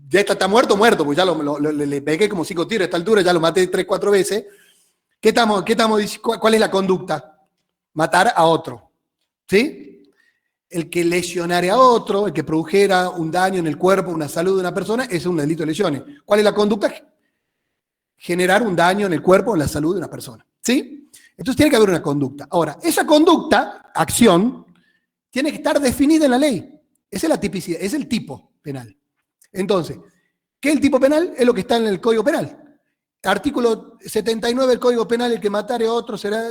ya está muerto, pues ya le pegué como 5 tiros a esta altura, ya lo maté 3, 4 veces. ¿Qué estamos diciendo? ¿Cuál es la conducta? Matar a otro. ¿Sí? El que lesionare a otro, el que produjera un daño en el cuerpo, una salud de una persona, es un delito de lesiones. ¿Cuál es la conducta? Generar un daño en el cuerpo o en la salud de una persona. ¿Sí? Entonces tiene que haber una conducta. Ahora, esa conducta, acción, tiene que estar definida en la ley. Esa es la tipicidad, es el tipo penal. Entonces, ¿qué es el tipo penal? Es lo que está en el Código Penal. Artículo 79 del Código Penal, el que matare a otro será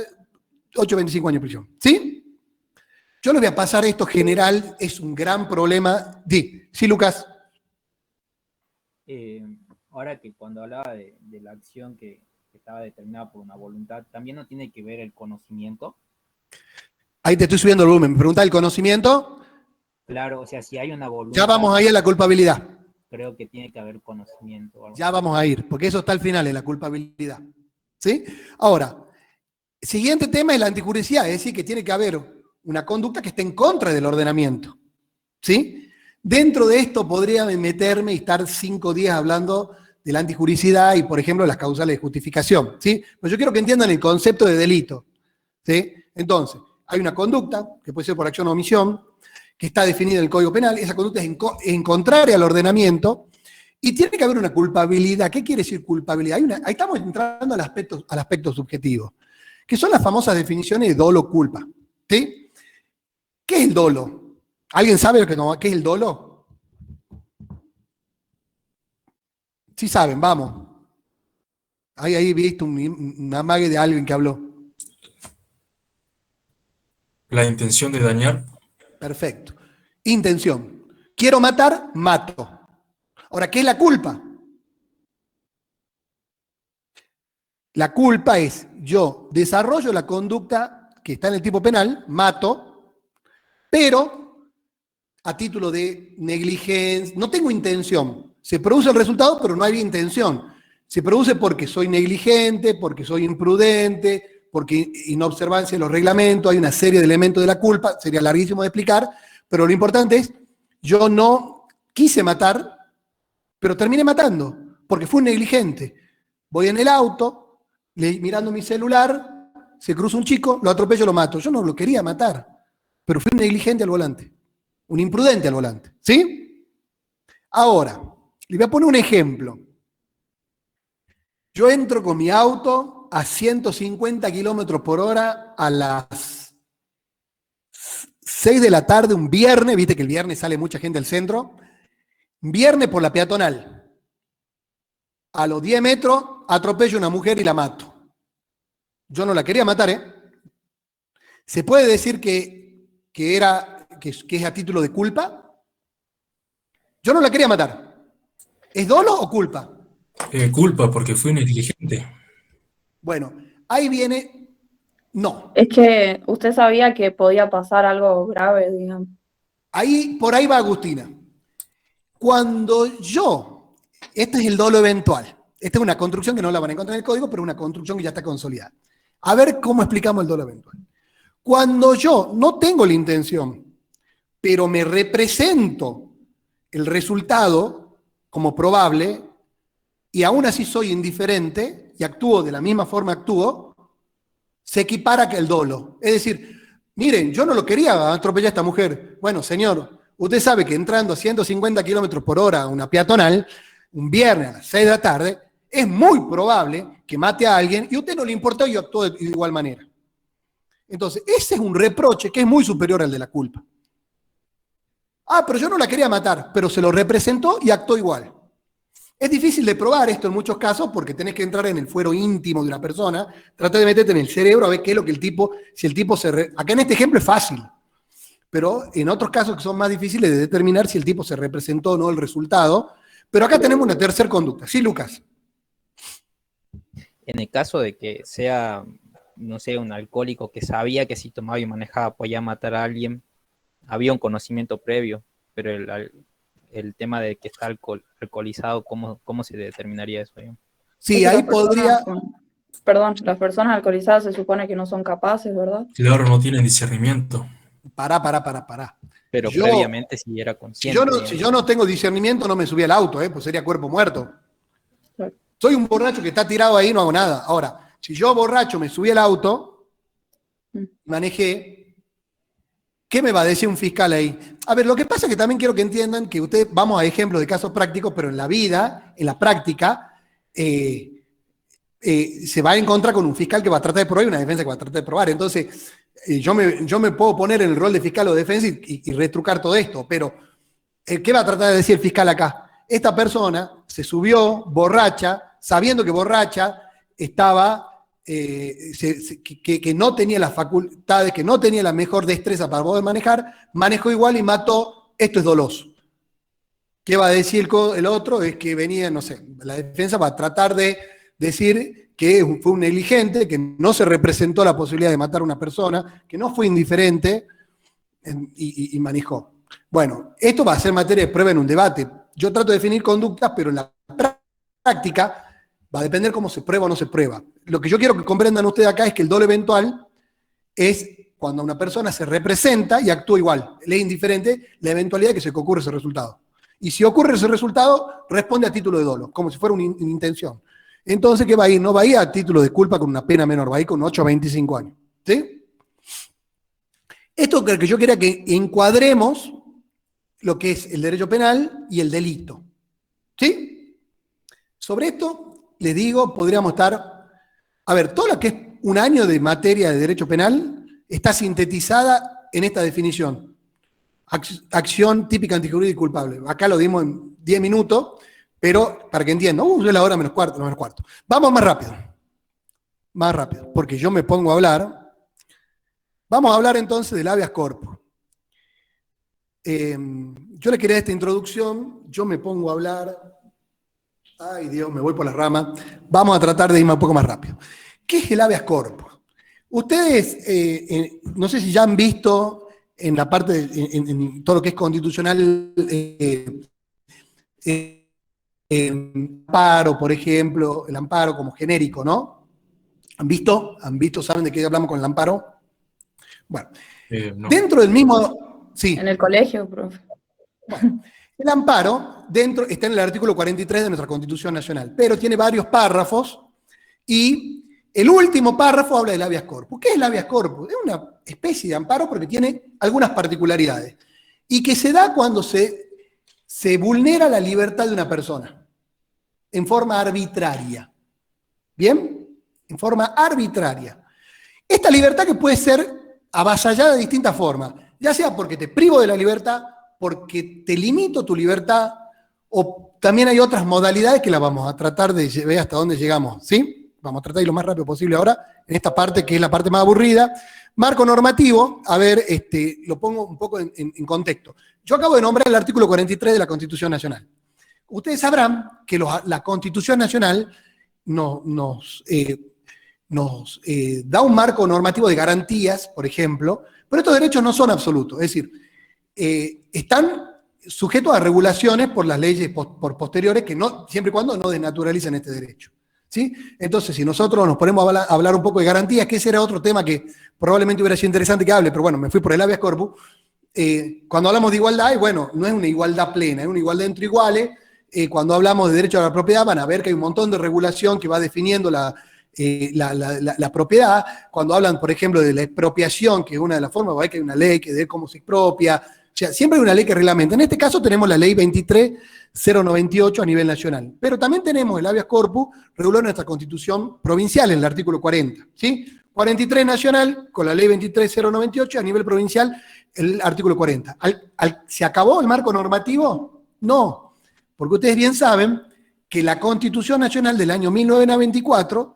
8 a 25 años de prisión. ¿Sí? Yo les voy a pasar esto general, es un gran problema. Sí, Lucas. Ahora que cuando hablaba de la acción que estaba determinada por una voluntad, ¿también no tiene que ver el conocimiento? Ahí te estoy subiendo el volumen. Me pregunta el conocimiento. Claro, o sea, si hay una voluntad... Ya vamos ahí a la culpabilidad. Creo que tiene que haber conocimiento. Ya vamos a ir, porque eso está al final, en la culpabilidad. ¿Sí? Ahora, siguiente tema es la antijurisdicción, es decir, que tiene que haber una conducta que esté en contra del ordenamiento. ¿Sí? Dentro de esto podría meterme y estar 5 días hablando de la antijuricidad y, por ejemplo, las causales de justificación. ¿Sí? Pero yo quiero que entiendan el concepto de delito. ¿Sí? Entonces, hay una conducta, que puede ser por acción o omisión, que está definida en el Código Penal, esa conducta es en contraria al ordenamiento, y tiene que haber una culpabilidad. ¿Qué quiere decir culpabilidad? Ahí estamos entrando al aspecto subjetivo, que son las famosas definiciones de dolo culpa. ¿Sí? ¿Qué es el dolo? ¿Alguien sabe qué es el dolo? Sí saben, vamos. Ahí he visto un amague de alguien que habló. La intención de dañar. Perfecto. Intención. Quiero matar, mato. Ahora, ¿qué es la culpa? La culpa es, yo desarrollo la conducta que está en el tipo penal, mato, pero a título de negligencia, no tengo intención. Se produce el resultado, pero no hay intención. Se produce porque soy negligente, porque soy imprudente, porque inobservancia de los reglamentos, hay una serie de elementos de la culpa, sería larguísimo de explicar, pero lo importante es, yo no quise matar, pero terminé matando, porque fui un negligente. Voy en el auto, mirando mi celular, se cruza un chico, lo atropello, lo mato. Yo no lo quería matar, pero fui un negligente al volante, un imprudente al volante. ¿Sí? Ahora, le voy a poner un ejemplo. Yo entro con mi auto a 150 kilómetros por hora a las 6 de la tarde, un viernes, viste que el viernes sale mucha gente al centro, viernes por la peatonal. A los 10 metros atropello a una mujer y la mato. Yo no la quería matar, ¿eh? ¿Se puede decir que es a título de culpa? Yo no la quería matar. ¿Es dolo o culpa? Culpa, porque fui negligente. Bueno, ahí viene, no. Es que usted sabía que podía pasar algo grave, digamos. Por ahí va Agustina. Cuando este es el dolo eventual. Esta es una construcción que no la van a encontrar en el código, pero una construcción que ya está consolidada. A ver cómo explicamos el dolo eventual. Cuando yo no tengo la intención, pero me represento el resultado como probable, y aún así soy indiferente, y actúo de la misma forma actúo, se equipara que el dolo. Es decir, miren, yo no lo quería atropellar a esta mujer. Bueno, señor, usted sabe que entrando a 150 kilómetros por hora a una peatonal, un viernes a las 6 de la tarde, es muy probable que mate a alguien y a usted no le importó y actuó de igual manera. Entonces, ese es un reproche que es muy superior al de la culpa. Pero yo no la quería matar, pero se lo representó y actuó igual. Es difícil de probar esto en muchos casos porque tenés que entrar en el fuero íntimo de una persona, tratar de meterte en el cerebro a ver qué es lo que el tipo, si el tipo acá en este ejemplo es fácil, pero en otros casos que son más difíciles de determinar si el tipo se representó o no el resultado. Pero acá tenemos una tercera conducta. Sí, Lucas. En el caso de que sea, no sé, un alcohólico que sabía que si tomaba y manejaba podía matar a alguien, había un conocimiento previo, pero el tema de que está alcoholizado, ¿cómo se determinaría eso? Sí, ahí podría... Perdón, las personas alcoholizadas se supone que no son capaces, ¿verdad? Claro, no tienen discernimiento. Pará. Pero previamente si era consciente. Si yo no tengo discernimiento, no me subí al auto, pues sería cuerpo muerto. Claro. Soy un borracho que está tirado ahí, no hago nada. Ahora, si yo borracho me subí al auto, manejé, ¿qué me va a decir un fiscal ahí? A ver, lo que pasa es que también quiero que entiendan que ustedes, vamos a ejemplos de casos prácticos, pero en la vida, en la práctica, se va a encontrar con un fiscal que va a tratar de probar y una defensa que va a tratar de probar. Entonces, yo me puedo poner en el rol de fiscal o defensa y retrucar todo esto, pero ¿qué va a tratar de decir el fiscal acá? Esta persona se subió borracha, sabiendo que borracha estaba, que no tenía las facultades, que no tenía la mejor destreza para poder manejar, manejó igual y mató, esto es doloso. ¿Qué va a decir el otro? Es que venía, no sé, la defensa va a tratar de decir que fue un negligente, que no se representó la posibilidad de matar a una persona, que no fue indiferente y manejó. Bueno, esto va a ser materia de prueba en un debate. Yo trato de definir conductas, pero en la práctica va a depender cómo se prueba o no se prueba. Lo que yo quiero que comprendan ustedes acá es que el dolo eventual es cuando una persona se representa y actúa igual. Le es indiferente la eventualidad de que se ocurre ese resultado. Y si ocurre ese resultado, responde a título de dolo, como si fuera una intención. Entonces, ¿qué va a ir? No va a ir a título de culpa con una pena menor, va a ir con 8 a 25 años. ¿Sí? Esto es que yo quería que encuadremos lo que es el derecho penal y el delito. ¿Sí? Sobre esto, les digo, podríamos estar... A ver, todo lo que es un año de materia de derecho penal está sintetizada en esta definición. Acción típica, antijurídica y culpable. Acá lo dimos en 10 minutos, pero para que entiendan, es la hora menos cuarto. Vamos más rápido, porque yo me pongo a hablar. Vamos a hablar entonces del habeas corpus. Yo les quería esta introducción, yo me pongo a hablar. Ay Dios, me voy por las ramas. Vamos a tratar de irme un poco más rápido. ¿Qué es el habeas corpus? Ustedes, no sé si ya han visto en la parte, en todo lo que es constitucional, amparo, por ejemplo, el amparo como genérico, ¿no? ¿Han visto? ¿Saben de qué hablamos con el amparo? Bueno, No. dentro del mismo... Sí. En el colegio, profe. Bueno, el amparo está en el artículo 43 de nuestra Constitución Nacional, pero tiene varios párrafos y el último párrafo habla del habeas corpus. ¿Qué es el habeas corpus? Es una especie de amparo porque tiene algunas particularidades y que se da cuando se vulnera la libertad de una persona en forma arbitraria. ¿Bien? En forma arbitraria. Esta libertad que puede ser avasallada de distintas formas, ya sea porque te privo de la libertad, porque te limito tu libertad, o también hay otras modalidades que las vamos a tratar de ver hasta dónde llegamos, ¿sí? Vamos a tratar de ir lo más rápido posible ahora, en esta parte que es la parte más aburrida. Marco normativo, a ver, lo pongo un poco en contexto. Yo acabo de nombrar el artículo 43 de la Constitución Nacional. Ustedes sabrán que la Constitución Nacional nos da un marco normativo de garantías, por ejemplo, pero estos derechos no son absolutos, es decir, están sujetos a regulaciones por las leyes posteriores que siempre y cuando no desnaturalicen este derecho. ¿Sí? Entonces, si nosotros nos ponemos a hablar un poco de garantías, que ese era otro tema que probablemente hubiera sido interesante que hable, pero bueno, me fui por el habeas corpus. Cuando hablamos de igualdad, y bueno, no es una igualdad plena, es una igualdad entre iguales. Cuando hablamos de derecho a la propiedad, van a ver que hay un montón de regulación que va definiendo la propiedad. Cuando hablan, por ejemplo, de la expropiación, que es una de las formas, va a ver que hay una ley que de cómo se expropia. O sea, siempre hay una ley que reglamenta. En este caso tenemos la ley 23.098 a nivel nacional. Pero también tenemos el habeas corpus regulado en nuestra Constitución provincial, en el artículo 40. ¿Sí? 43 nacional, con la ley 23.098, a nivel provincial, el artículo 40. ¿Se acabó el marco normativo? No, porque ustedes bien saben que la Constitución Nacional del año 1994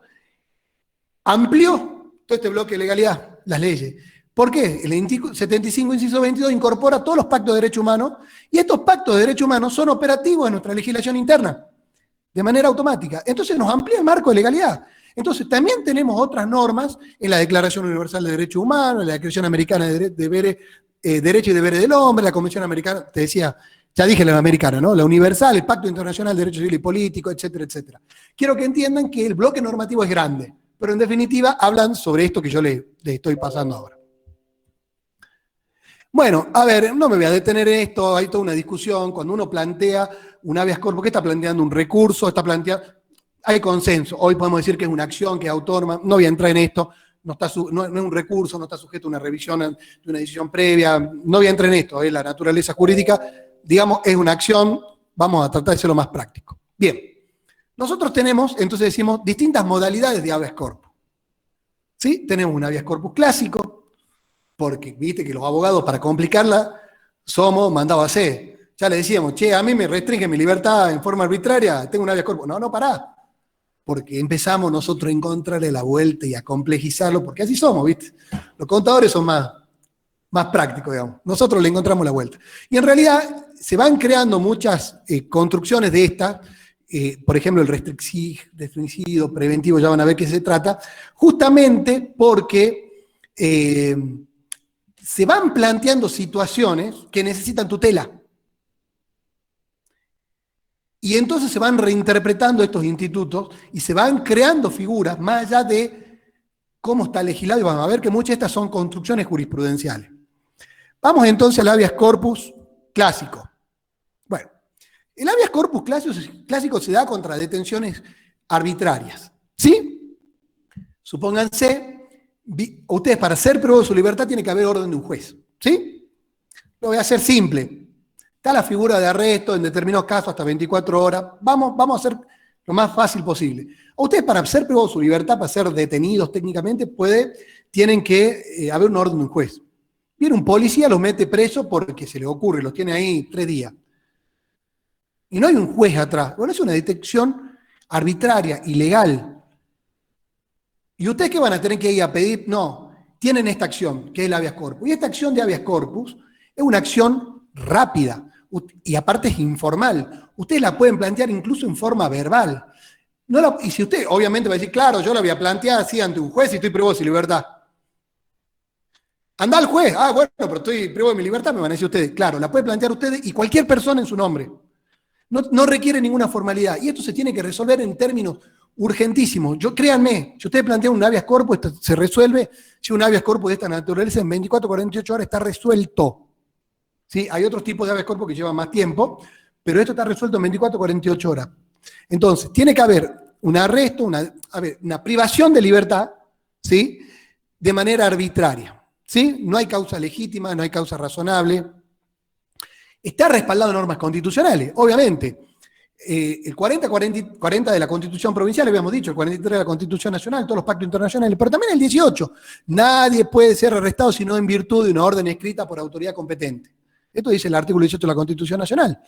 amplió todo este bloque de legalidad, las leyes. ¿Por qué? El 75, inciso 22, incorpora todos los pactos de derechos humanos, y estos pactos de derechos humanos son operativos en nuestra legislación interna, de manera automática. Entonces nos amplía el marco de legalidad. Entonces también tenemos otras normas en la Declaración Universal de Derechos Humanos, en la Declaración Americana de Derechos y Deberes del Hombre, la Convención Americana, te decía, ya dije la americana, ¿no? La universal, el Pacto Internacional de Derechos Civiles y Políticos, etcétera, etcétera. Quiero que entiendan que el bloque normativo es grande, pero en definitiva hablan sobre esto que yo les estoy pasando ahora. Bueno, a ver, no me voy a detener en esto, hay toda una discusión, cuando uno plantea un habeas corpus, ¿qué está planteando? Un recurso, está planteando, hay consenso, hoy podemos decir que es una acción, que es autónoma, no voy a entrar en esto, no es un recurso, no está sujeto a una revisión de una decisión previa, no voy a entrar en esto, la naturaleza jurídica, digamos, es una acción, vamos a tratar de ser lo más práctico. Bien, nosotros tenemos, entonces decimos, distintas modalidades de habeas corpus. ¿Sí? Tenemos un habeas corpus clásico, porque viste que los abogados, para complicarla, somos mandados a hacer. Ya le decíamos, che, a mí me restringen mi libertad en forma arbitraria, tengo un habeas corpus. No, pará. Porque empezamos nosotros a encontrarle la vuelta y a complejizarlo, porque así somos, ¿viste? Los contadores son más prácticos, digamos. Nosotros le encontramos la vuelta. Y en realidad se van creando muchas construcciones de estas, por ejemplo, el restringido, preventivo, ya van a ver qué se trata, justamente porque se van planteando situaciones que necesitan tutela. Y entonces se van reinterpretando estos institutos y se van creando figuras más allá de cómo está legislado, y vamos a ver que muchas de estas son construcciones jurisprudenciales. Vamos entonces al habeas corpus clásico. Bueno, el habeas corpus clásico se da contra detenciones arbitrarias. ¿Sí? Supónganse, ustedes para ser privado de su libertad tiene que haber orden de un juez. ¿Sí? Lo voy a hacer simple. Está la figura de arresto en determinados casos hasta 24 horas. Vamos a hacer lo más fácil posible. A ustedes para ser privados de su libertad, para ser detenidos técnicamente, tienen que haber un orden de un juez. Viene un policía, los mete preso porque se les ocurre, los tiene ahí 3 días. Y no hay un juez atrás. Bueno, es una detención arbitraria, ilegal. ¿Y ustedes qué van a tener que ir a pedir? No, tienen esta acción, que es el habeas corpus. Y esta acción de habeas corpus es una acción rápida. Y aparte es informal. Ustedes la pueden plantear incluso en forma verbal. Y si usted, obviamente, va a decir, claro, yo la voy a plantear así ante un juez y estoy privado de su libertad. Anda al juez. Ah, bueno, pero estoy privado de mi libertad, me van a decir ustedes. Claro, la puede plantear ustedes y cualquier persona en su nombre. No requiere ninguna formalidad. Y esto se tiene que resolver en términos urgentísimos. Créanme, si ustedes plantean un habeas corpus, esto se resuelve. Si un habeas corpus de esta naturaleza en 24, 48 horas está resuelto. ¿Sí? Hay otros tipos de habeas corpus que llevan más tiempo, pero esto está resuelto en 24 o 48 horas. Entonces, tiene que haber un arresto, una privación de libertad, ¿sí? De manera arbitraria. ¿Sí? No hay causa legítima, no hay causa razonable. Está respaldado en normas constitucionales, obviamente. El 40 de la Constitución Provincial, habíamos dicho, el 43 de la Constitución Nacional, todos los pactos internacionales, pero también el 18. Nadie puede ser arrestado sino en virtud de una orden escrita por autoridad competente. Esto dice el artículo 18 de la Constitución Nacional.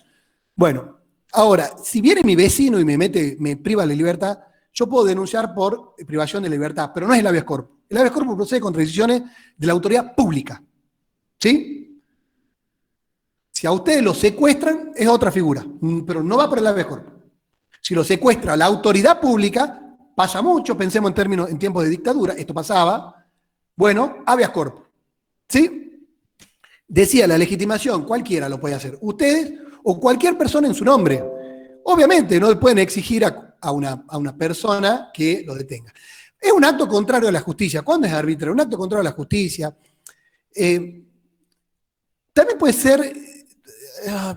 Bueno, ahora, si viene mi vecino y me priva de libertad, yo puedo denunciar por privación de libertad, pero no es el habeas corpus. El habeas corpus procede contra decisiones de la autoridad pública. ¿Sí? Si a ustedes lo secuestran, es otra figura, pero no va por el habeas corpus. Si lo secuestra la autoridad pública, pasa mucho, pensemos en tiempos de dictadura, esto pasaba, bueno, habeas corpus. ¿Sí? Decía la legitimación, cualquiera lo puede hacer, ustedes o cualquier persona en su nombre. Obviamente no pueden exigir a una persona que lo detenga. Es un acto contrario a la justicia. ¿Cuándo es arbitrario? Un acto contrario a la justicia. También puede ser,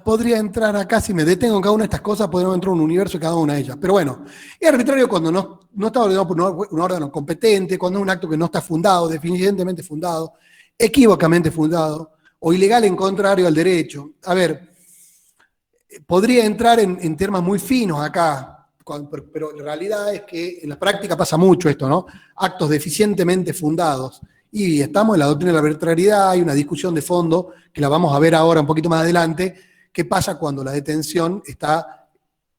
podría entrar acá, si me detengo en cada una de estas cosas, podríamos entrar en un universo de cada una de ellas. Pero bueno, es arbitrario cuando no está ordenado por un órgano competente, cuando es un acto que no está fundado, definitivamente fundado, equívocamente fundado, o ilegal en contrario al derecho. A ver, podría entrar en temas muy finos acá, pero la realidad es que en la práctica pasa mucho esto, ¿no? Actos deficientemente fundados. Y estamos en la doctrina de la arbitrariedad, hay una discusión de fondo, que la vamos a ver ahora un poquito más adelante, qué pasa cuando la detención está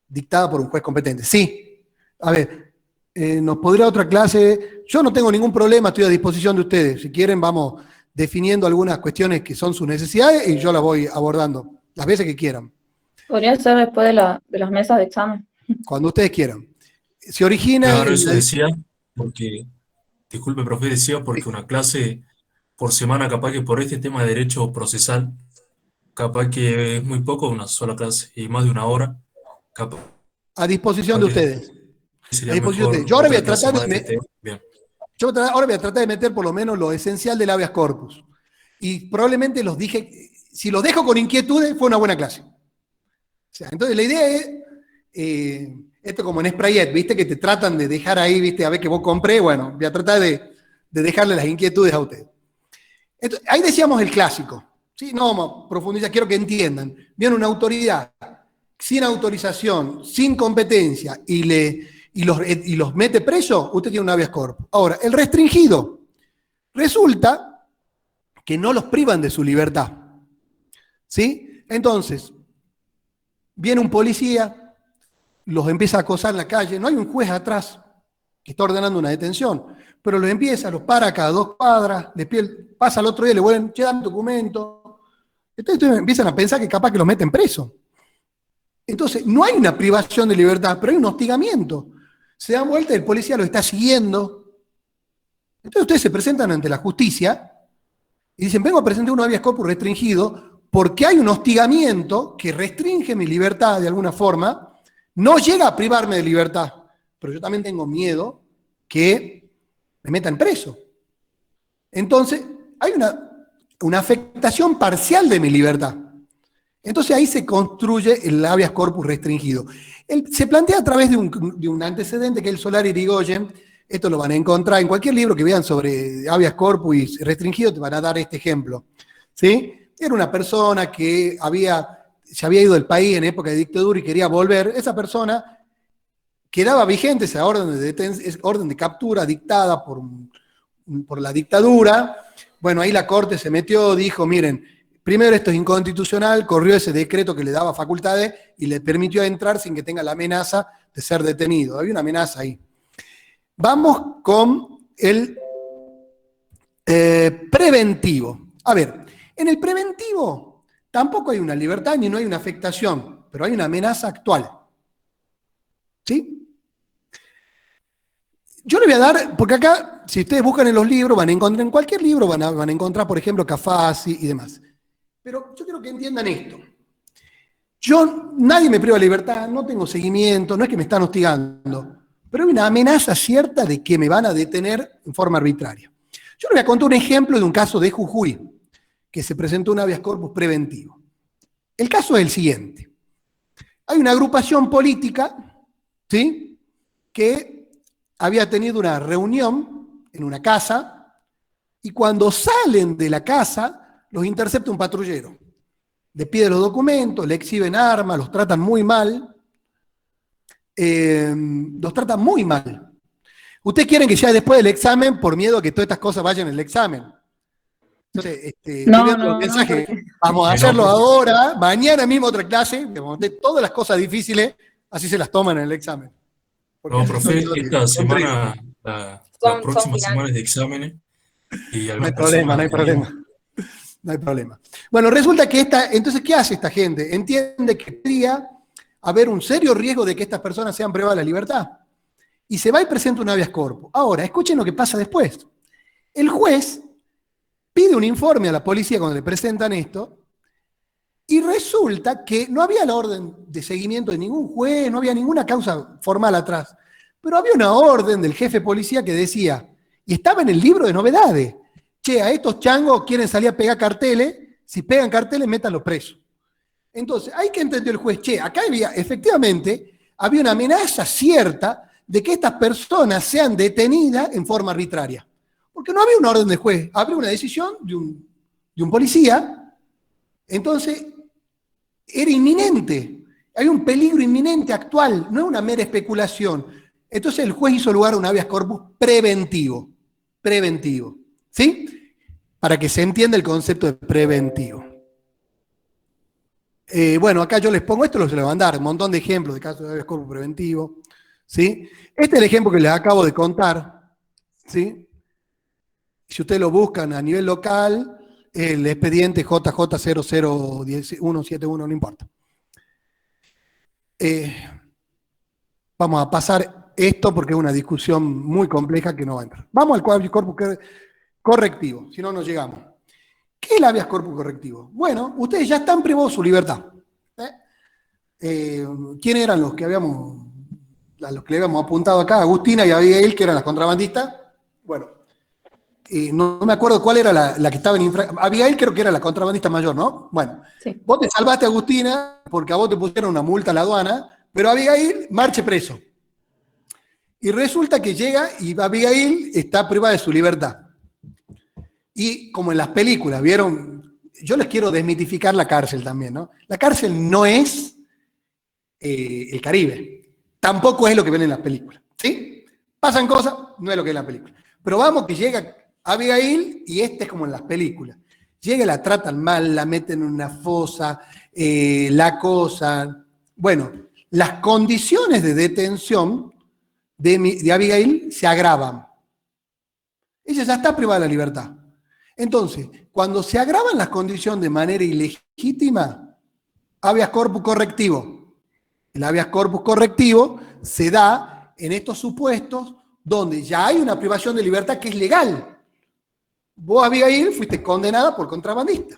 dictada por un juez competente. Sí. A ver, ¿nos podría otra clase? Yo no tengo ningún problema, estoy a disposición de ustedes. Si quieren, vamos definiendo algunas cuestiones que son sus necesidades y yo las voy abordando las veces que quieran. Podría ser después de las mesas de examen. Cuando ustedes quieran. Se origina... Claro, eso decía, porque, disculpe, profe, decía porque una clase por semana, capaz que por este tema de derecho procesal, capaz que es muy poco una sola clase y más de una hora, capaz A disposición de que ustedes. A sería disposición de mejor ustedes. Yo ahora voy a otra clase tratar más de... de este tema. Bien. Ahora voy a tratar de meter por lo menos lo esencial del habeas corpus. Y probablemente los dije, si los dejo con inquietudes, fue una buena clase. O sea, entonces la idea es, esto como en Sprayet, ¿viste? Que te tratan de dejar ahí, ¿viste? A ver que vos compré, bueno, voy a tratar de dejarle las inquietudes a ustedes. Entonces, ahí decíamos el clásico. ¿Sí? No vamos a profundizar, quiero que entiendan. Viene una autoridad sin autorización, sin competencia, y los mete presos, usted tiene un habeas corpus. Ahora, el restringido, resulta que no los privan de su libertad. ¿Sí? Entonces, viene un policía, los empieza a acosar en la calle, no hay un juez atrás que está ordenando una detención, pero los empieza, los para cada 2 cuadras, pasa al otro día, le vuelven, che, dan documento. Entonces empiezan a pensar que capaz que los meten presos. Entonces, no hay una privación de libertad, pero hay un hostigamiento. Se dan vuelta y el policía lo está siguiendo. Entonces ustedes se presentan ante la justicia y dicen, vengo a presentar un habeas corpus restringido porque hay un hostigamiento que restringe mi libertad de alguna forma, no llega a privarme de libertad, pero yo también tengo miedo que me metan preso. Entonces, hay una afectación parcial de mi libertad. Entonces ahí se construye el habeas corpus restringido. Se plantea a través de un antecedente que es el Solari Irigoyen. Esto lo van a encontrar en cualquier libro que vean sobre habeas corpus y restringido, te van a dar este ejemplo. ¿Sí? Era una persona que se había ido del país en época de dictadura y quería volver. Esa persona quedaba vigente esa orden de captura dictada por la dictadura. Bueno, ahí la Corte se metió, dijo, miren, primero esto es inconstitucional, corrió ese decreto que le daba facultades y le permitió entrar sin que tenga la amenaza de ser detenido. Había una amenaza ahí. Vamos con el preventivo. A ver, en el preventivo tampoco hay una libertad ni no hay una afectación, pero hay una amenaza actual. ¿Sí? Yo le voy a dar, porque acá, si ustedes buscan en los libros, van a encontrar, en cualquier libro van a encontrar, por ejemplo, Cafasi y demás. Pero yo quiero que entiendan esto. Nadie me priva de libertad, no tengo seguimiento, no es que me están hostigando, pero hay una amenaza cierta de que me van a detener en forma arbitraria. Yo les voy a contar un ejemplo de un caso de Jujuy, que se presentó un habeas corpus preventivo. El caso es el siguiente. Hay una agrupación política, ¿sí?, que había tenido una reunión en una casa, y cuando salen de la casa, los intercepta un patrullero. Le pide los documentos, le exhiben armas, los tratan muy mal. Ustedes quieren que ya después del examen, por miedo a que todas estas cosas vayan en el examen. Entonces, vamos a hacerlo ahora, mañana mismo otra clase, de todas las cosas difíciles, así se las toman en el examen. No, profe, esta semana, la próxima semana es de exámenes y no hay problema, no hay problema. No hay problema. Bueno, resulta que entonces, ¿qué hace esta gente? Entiende que podría haber un serio riesgo de que estas personas sean privadas de la libertad. Y se va y presenta un habeas corpus. Ahora, escuchen lo que pasa después. El juez pide un informe a la policía cuando le presentan esto, y resulta que no había la orden de seguimiento de ningún juez, no había ninguna causa formal atrás, pero había una orden del jefe de policía que decía, y estaba en el libro de novedades, che, a estos changos quieren salir a pegar carteles, si pegan carteles, métanlos presos. Entonces, hay que entender el juez, che, acá efectivamente había una amenaza cierta de que estas personas sean detenidas en forma arbitraria. Porque no había una orden del juez, había una decisión de un policía. Entonces, era inminente, hay un peligro inminente actual, no es una mera especulación. Entonces el juez hizo lugar a un habeas corpus preventivo, ¿sí? Para que se entienda el concepto de preventivo. Bueno, acá yo les pongo esto, los voy a mandar, un montón de ejemplos de casos de habeas corpus preventivo, ¿sí? Este es el ejemplo que les acabo de contar, ¿sí? Si ustedes lo buscan a nivel local, el expediente JJ00171, no importa. Vamos a pasar esto porque es una discusión muy compleja que no va a entrar. Vamos al habeas corpus correctivo, si no, no llegamos. ¿Qué es el habeas corpus correctivo? Bueno, ustedes ya están privados de su libertad. ¿Quiénes eran los que le habíamos apuntado acá? Agustina y Abigail, que eran las contrabandistas. Bueno, no me acuerdo cuál era la que estaba en infracción. Abigail creo que era la contrabandista mayor, ¿no? Bueno, Sí. vos te salvaste, Agustina, porque a vos te pusieron una multa a la aduana, pero Abigail marche preso. Y resulta que llega y Abigail está privada de su libertad. Y como en las películas, ¿vieron? Yo les quiero desmitificar la cárcel también, ¿no? La cárcel no es el Caribe. Tampoco es lo que ven en las películas, ¿sí? Pasan cosas, no es lo que es en la película. Pero vamos que llega Abigail y este es como en las películas. Llega, la tratan mal, la meten en una fosa, la acosan. Bueno, las condiciones de detención de Abigail se agravan. Ella ya está privada de la libertad. Entonces, cuando se agravan las condiciones de manera ilegítima, habeas corpus correctivo. El habeas corpus correctivo se da en estos supuestos donde ya hay una privación de libertad que es legal. Vos, Abigail, fuiste condenada por contrabandista.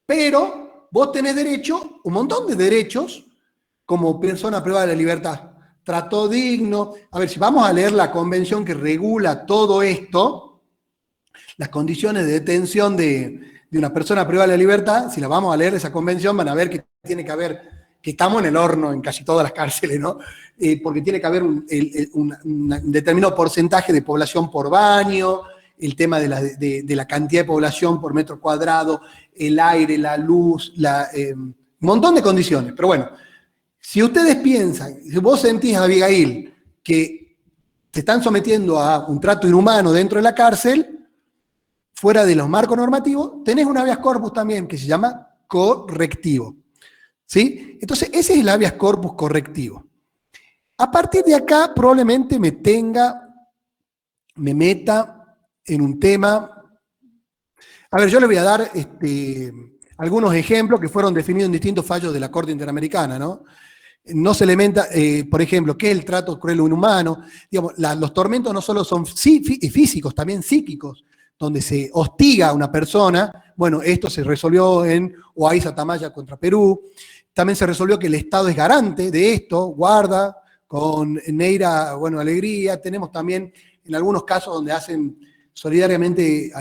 Pero vos tenés derecho, un montón de derechos, como persona privada de la libertad. Trato digno. A ver, si vamos a leer la convención que regula todo esto, las condiciones de detención de una persona privada de la libertad, si la vamos a leer esa convención, van a ver que tiene que haber, que estamos en el horno en casi todas las cárceles, ¿no? Porque tiene que haber un determinado porcentaje de población por baño, el tema de la cantidad de población por metro cuadrado, el aire, la luz, un montón de condiciones. Pero bueno, si ustedes piensan, si vos sentís, Abigail, que te están sometiendo a un trato inhumano dentro de la cárcel, fuera de los marcos normativos, tenés un habeas corpus también que se llama correctivo. ¿Sí? Entonces, ese es el habeas corpus correctivo. A partir de acá, probablemente me meta en un tema. A ver, yo le voy a dar algunos ejemplos que fueron definidos en distintos fallos de la Corte Interamericana, ¿no? No se elementa, por ejemplo, ¿qué es el trato cruel o inhumano? Digamos, los tormentos no solo son físicos, también psíquicos, donde se hostiga a una persona. Bueno, esto se resolvió en Oaisa Tamaya contra Perú. También se resolvió que el Estado es garante de esto, guarda, con Neira, bueno, Alegría. Tenemos también en algunos casos donde hacen solidariamente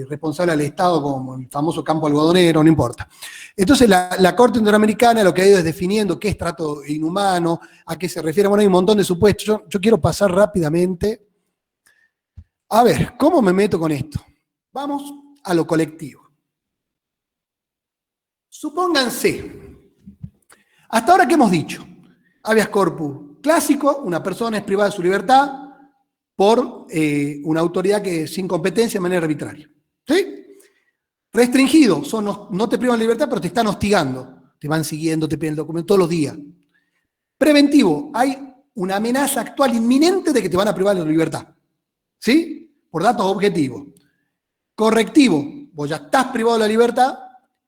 responsable al Estado, como el famoso campo algodonero, no importa. Entonces la Corte Interamericana lo que ha ido es definiendo qué es trato inhumano, a qué se refiere. Bueno, hay un montón de supuestos. Yo quiero pasar rápidamente. A ver, ¿cómo me meto con esto? Vamos a lo colectivo. Supónganse, hasta ahora que hemos dicho, habeas corpus clásico, una persona es privada de su libertad por una autoridad que es sin competencia de manera arbitraria. ¿Sí? Restringido, no te privan de libertad, pero te están hostigando, te van siguiendo, te piden el documento todos los días. Preventivo, hay una amenaza actual inminente de que te van a privar de la libertad. ¿Sí? Por datos objetivos. Correctivo, vos ya estás privado de la libertad,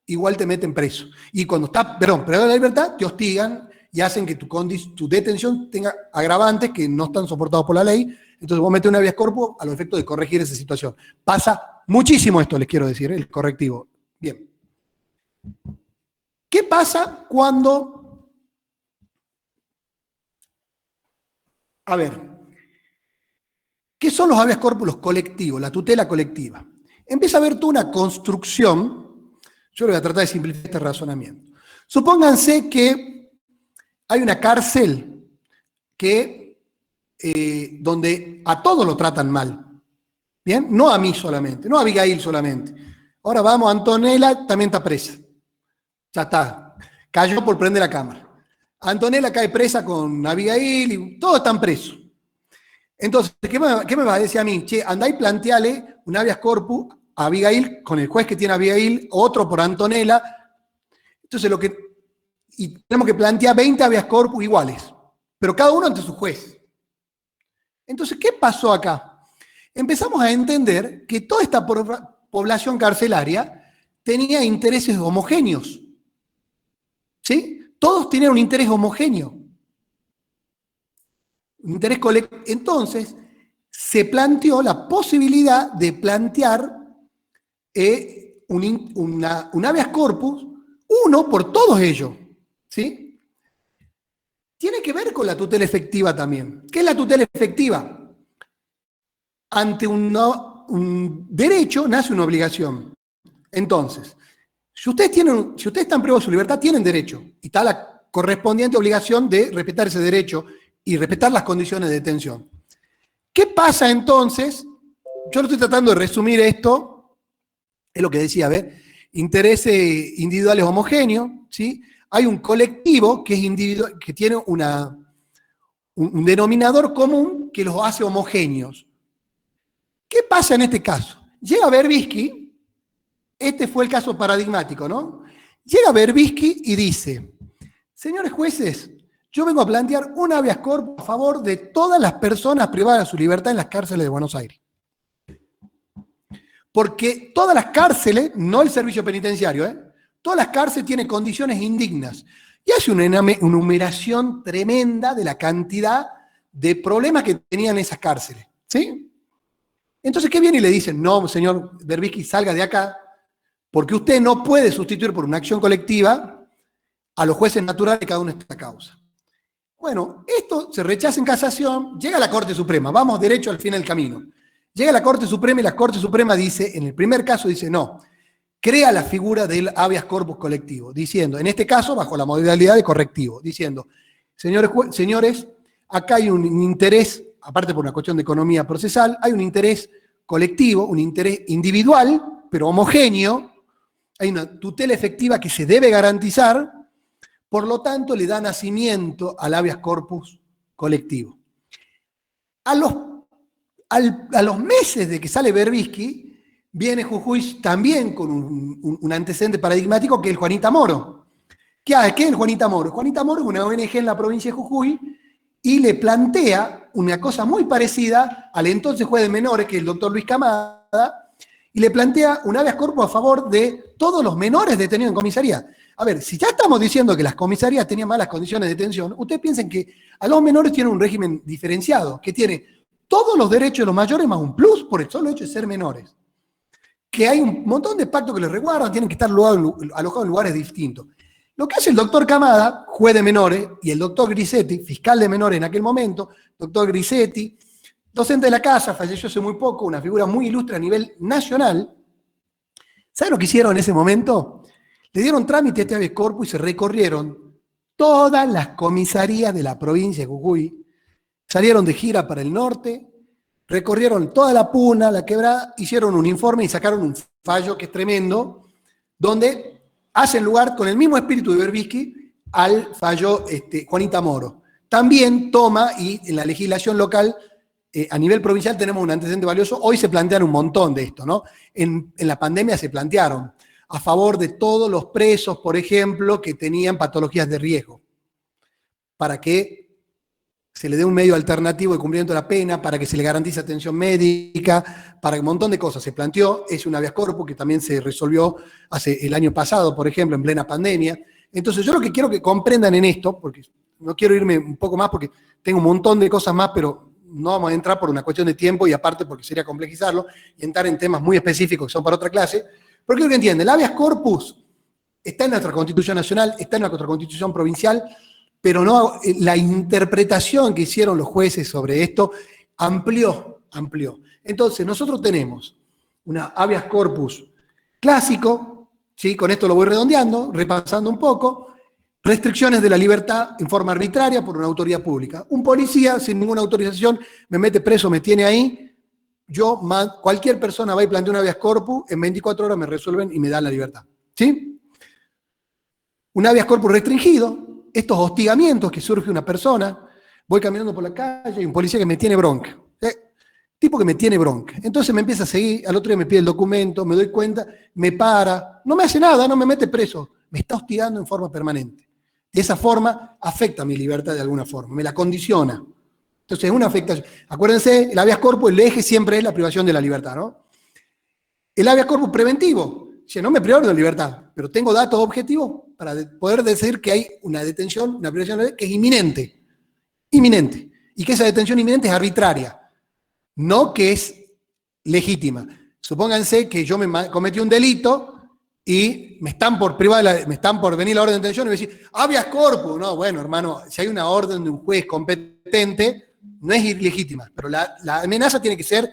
igual te meten preso. Y cuando estás, privado de la libertad, te hostigan y hacen que tu detención tenga agravantes que no están soportados por la ley. Entonces vos metés un habeas corpus a los efectos de corregir esa situación. Pasa muchísimo esto, les quiero decir, el correctivo. Bien. ¿Qué pasa cuando... A ver, ¿qué son los habeas corpus? Los colectivos, la tutela colectiva. Empieza a haber tú una construcción. Yo le voy a tratar de simplificar este razonamiento. Supónganse que hay una cárcel donde a todos lo tratan mal. ¿Bien? No a mí solamente, no a Abigail solamente. Ahora vamos, Antonella también está presa. Ya está. Cayó por prender la cámara. Antonella cae presa con Abigail y todos están presos. Entonces, ¿qué me va a decir a mí? Che, andá y planteale un habeas corpus a Abigail, con el juez que tiene a Abigail, otro por Antonella. Entonces y tenemos que plantear 20 habeas corpus iguales, pero cada uno ante su juez. Entonces, ¿qué pasó acá? Empezamos a entender que toda esta población carcelaria tenía intereses homogéneos. ¿Sí? Todos tenían un interés homogéneo. Un interés colectivo. Entonces, se planteó la posibilidad de plantear un habeas corpus, uno por todos ellos. ¿Sí? Tiene que ver con la tutela efectiva también. ¿Qué es la tutela efectiva? Ante un derecho nace una obligación. Entonces, si ustedes están privados de su libertad, tienen derecho. Y está la correspondiente obligación de respetar ese derecho y respetar las condiciones de detención. ¿Qué pasa entonces? Yo lo estoy tratando de resumir esto. Es lo que decía, intereses individuales homogéneos, ¿sí? Hay un colectivo que es individual, que tiene un denominador común que los hace homogéneos. ¿Qué pasa en este caso? Llega Verbitsky, este fue el caso paradigmático, ¿no? Llega Verbitsky y dice, señores jueces, yo vengo a plantear un habeas corpus a favor de todas las personas privadas de su libertad en las cárceles de Buenos Aires. Porque todas las cárceles, no el servicio penitenciario, todas las cárceles tienen condiciones indignas. Y hace una enumeración tremenda de la cantidad de problemas que tenían esas cárceles. ¿Sí? Entonces, ¿qué viene y le dicen? No, señor Verbitsky, salga de acá, porque usted no puede sustituir por una acción colectiva a los jueces naturales de cada una de estas causas. Bueno, esto se rechaza en casación, llega a la Corte Suprema, vamos derecho al fin del camino. Llega a la Corte Suprema y la Corte Suprema dice, en el primer caso dice, no, crea la figura del habeas corpus colectivo, diciendo, en este caso, bajo la modalidad de correctivo, diciendo, señores, acá hay un interés, aparte por una cuestión de economía procesal, hay un interés colectivo, un interés individual, pero homogéneo, hay una tutela efectiva que se debe garantizar, por lo tanto le da nacimiento al habeas corpus colectivo. A los meses de que sale Verbitsky, viene Jujuy también con un antecedente paradigmático que es el Juanita Moro. ¿Qué es el Juanita Moro? Juanita Moro es una ONG en la provincia de Jujuy y le plantea una cosa muy parecida al entonces juez de menores, que es el doctor Luis Camada, y le plantea un habeas corpus a favor de todos los menores detenidos en comisaría. A ver, si ya estamos diciendo que las comisarías tenían malas condiciones de detención, ustedes piensen que a los menores tienen un régimen diferenciado, que tiene todos los derechos de los mayores más un plus por el solo hecho de ser menores. Que hay un montón de pactos que les resguardan, tienen que estar alojados en lugares distintos. Lo que hace el doctor Camada, juez de menores, y el doctor Grisetti, fiscal de menores en aquel momento, doctor Grisetti, docente de la casa, falleció hace muy poco, una figura muy ilustre a nivel nacional. ¿Saben lo que hicieron en ese momento? Le dieron trámite a este habeas corpus y se recorrieron todas las comisarías de la provincia de Jujuy, salieron de gira para el norte, recorrieron toda la Puna, la Quebrada, hicieron un informe y sacaron un fallo que es tremendo, donde hacen lugar con el mismo espíritu de Verbitsky al fallo Juanita Moro. También toma, y en la legislación local, a nivel provincial tenemos un antecedente valioso, hoy se plantean un montón de esto, ¿no? En la pandemia se plantearon a favor de todos los presos, por ejemplo, que tenían patologías de riesgo, para que se le dé un medio alternativo de cumplimiento de la pena, para que se le garantice atención médica, para un montón de cosas. Se planteó, es un habeas corpus que también se resolvió el año pasado, por ejemplo, en plena pandemia. Entonces yo lo que quiero que comprendan en esto, porque no quiero irme un poco más porque tengo un montón de cosas más, pero no vamos a entrar por una cuestión de tiempo y aparte porque sería complejizarlo y entrar en temas muy específicos que son para otra clase, pero quiero que entiendan, el habeas corpus está en nuestra Constitución Nacional, está en nuestra Constitución Provincial, pero no, la interpretación que hicieron los jueces sobre esto amplió. Entonces, nosotros tenemos una habeas corpus clásico, ¿sí? Con esto lo voy redondeando, repasando un poco, restricciones de la libertad en forma arbitraria por una autoridad pública. Un policía sin ninguna autorización me mete preso, me tiene ahí, cualquier persona va y plantea un habeas corpus, en 24 horas me resuelven y me dan la libertad. ¿Sí? Un habeas corpus restringido, estos hostigamientos que surge una persona, voy caminando por la calle y un policía que me tiene bronca. Tipo que me tiene bronca. Entonces me empieza a seguir, al otro día me pide el documento, me doy cuenta, me para, no me hace nada, no me mete preso. me está hostigando en forma permanente. De esa forma afecta mi libertad de alguna forma, me la condiciona. Entonces es una afectación. Acuérdense, el habeas corpus, el eje siempre es la privación de la libertad, ¿no? El habeas corpus preventivo, no me privo de la libertad, pero tengo datos objetivos para poder decir que hay una detención, una privación de la libertad que es inminente. Inminente. Y que esa detención inminente es arbitraria, no que es legítima. Supónganse que yo me cometí un delito y me están por privar, me están por venir la orden de detención y me decir, habeas corpus. No, bueno, hermano, si hay una orden de un juez competente, no es ilegítima, pero la amenaza tiene que ser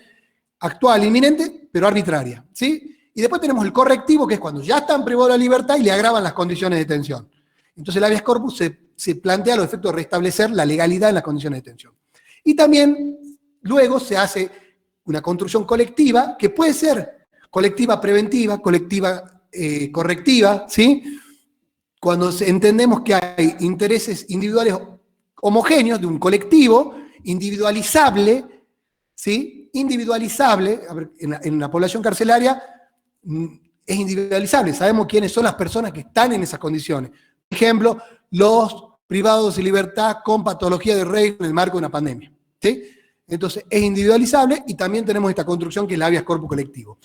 actual, inminente, pero arbitraria, ¿sí? Y después tenemos el correctivo, que es cuando ya están privados de la libertad y le agravan las condiciones de detención. Entonces el habeas corpus se plantea los efectos de restablecer la legalidad en las condiciones de detención. Y también luego se hace una construcción colectiva, que puede ser colectiva preventiva, colectiva correctiva, ¿sí? Cuando entendemos que hay intereses individuales homogéneos de un colectivo, individualizable, ¿sí? Individualizable, a ver, en la población carcelaria es individualizable, sabemos quiénes son las personas que están en esas condiciones. Por ejemplo, los privados de libertad con patología de Raynaud en el marco de una pandemia, ¿sí? Entonces es individualizable y también tenemos esta construcción que es el habeas corpus colectivo.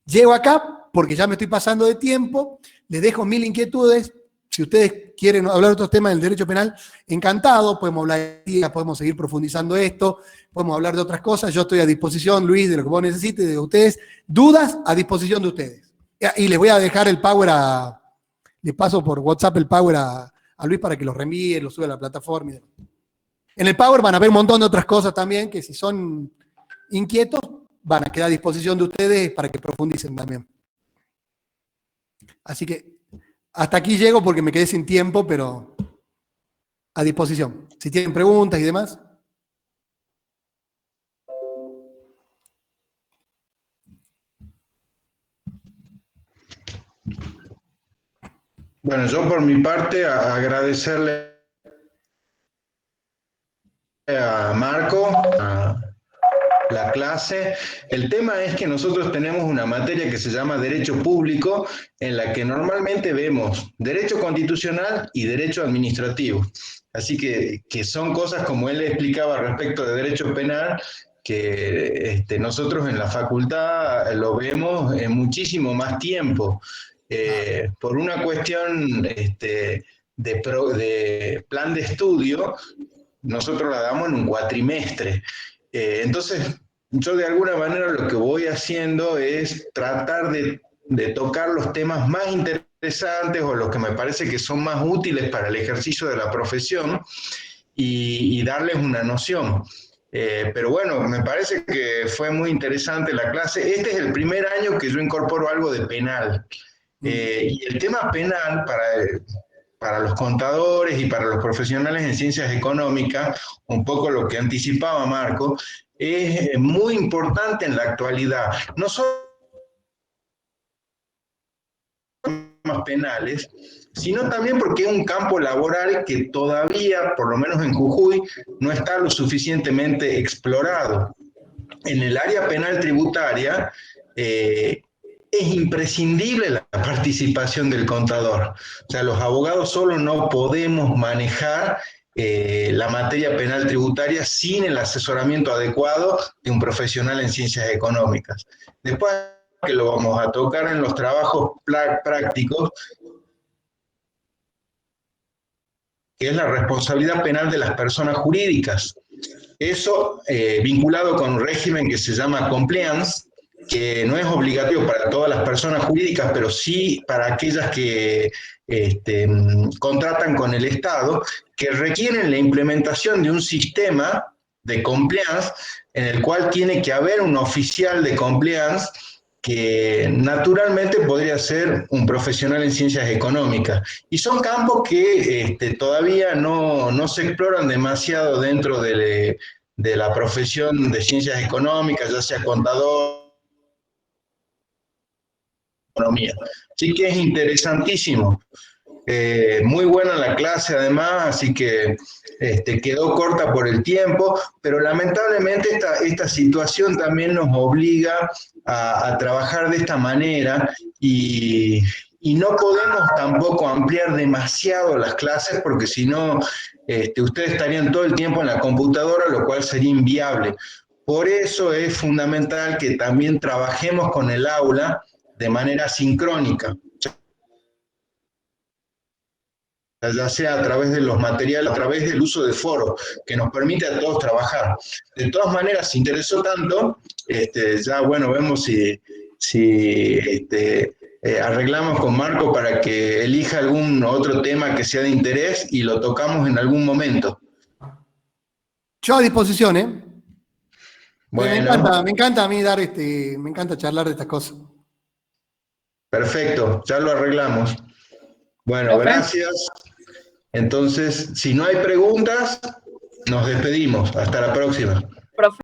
Llego acá porque ya me estoy pasando de tiempo, les dejo 1000 inquietudes. Si ustedes quieren hablar de otros temas del derecho penal, encantado, podemos hablar de días, podemos seguir profundizando esto, podemos hablar de otras cosas. Yo estoy a disposición, Luis, de lo que vos necesites, de ustedes. Dudas, a disposición de ustedes. Y les voy a dejar el power les paso por WhatsApp el power a Luis para que lo reenvíe, lo sube a la plataforma y demás. En el power van a ver un montón de otras cosas también, que si son inquietos, van a quedar a disposición de ustedes para que profundicen también. Así que hasta aquí llego porque me quedé sin tiempo, pero a disposición. Si tienen preguntas y demás. Bueno, yo por mi parte agradecerle a Marco la clase. El tema es que nosotros tenemos una materia que se llama Derecho Público, en la que normalmente vemos Derecho Constitucional y Derecho Administrativo. Así que son cosas, como él explicaba respecto de Derecho Penal, que nosotros en la facultad lo vemos en muchísimo más tiempo. Por una cuestión de plan de estudio, nosotros la damos en un cuatrimestre. Entonces, yo de alguna manera lo que voy haciendo es tratar de tocar los temas más interesantes o los que me parece que son más útiles para el ejercicio de la profesión y darles una noción. Pero bueno, me parece que fue muy interesante la clase. Este es el primer año que yo incorporo algo de penal. Y el tema penal para los contadores y para los profesionales en ciencias económicas, un poco lo que anticipaba Marco, es muy importante en la actualidad. No solo temas penales, sino también porque es un campo laboral que todavía, por lo menos en Jujuy, no está lo suficientemente explorado. En el área penal tributaria, es imprescindible la participación del contador. O sea, los abogados solo no podemos manejar la materia penal tributaria sin el asesoramiento adecuado de un profesional en ciencias económicas. Después, que lo vamos a tocar en los trabajos prácticos, que es la responsabilidad penal de las personas jurídicas. Eso vinculado con un régimen que se llama compliance, que no es obligatorio para todas las personas jurídicas, pero sí para aquellas que contratan con el Estado, que requieren la implementación de un sistema de compliance en el cual tiene que haber un oficial de compliance que naturalmente podría ser un profesional en ciencias económicas. Y son campos que todavía no se exploran demasiado dentro de la profesión de ciencias económicas, ya sea contador, economía. Así que es interesantísimo. Muy buena la clase además, así que quedó corta por el tiempo, pero lamentablemente esta situación también nos obliga a trabajar de esta manera y y no podemos tampoco ampliar demasiado las clases porque si no, ustedes estarían todo el tiempo en la computadora, lo cual sería inviable. Por eso es fundamental que también trabajemos con el aula de manera sincrónica, ya sea a través de los materiales, a través del uso de foros, que nos permite a todos trabajar. De todas maneras, si interesó tanto, ya bueno, vemos si arreglamos con Marco para que elija algún otro tema que sea de interés y lo tocamos en algún momento. Yo a disposición, ¿eh? Bueno, Me encanta a mí me encanta charlar de estas cosas. perfecto, ya lo arreglamos. Bueno, Profe. gracias. Entonces, si no hay preguntas, nos despedimos. Hasta la próxima. Profe.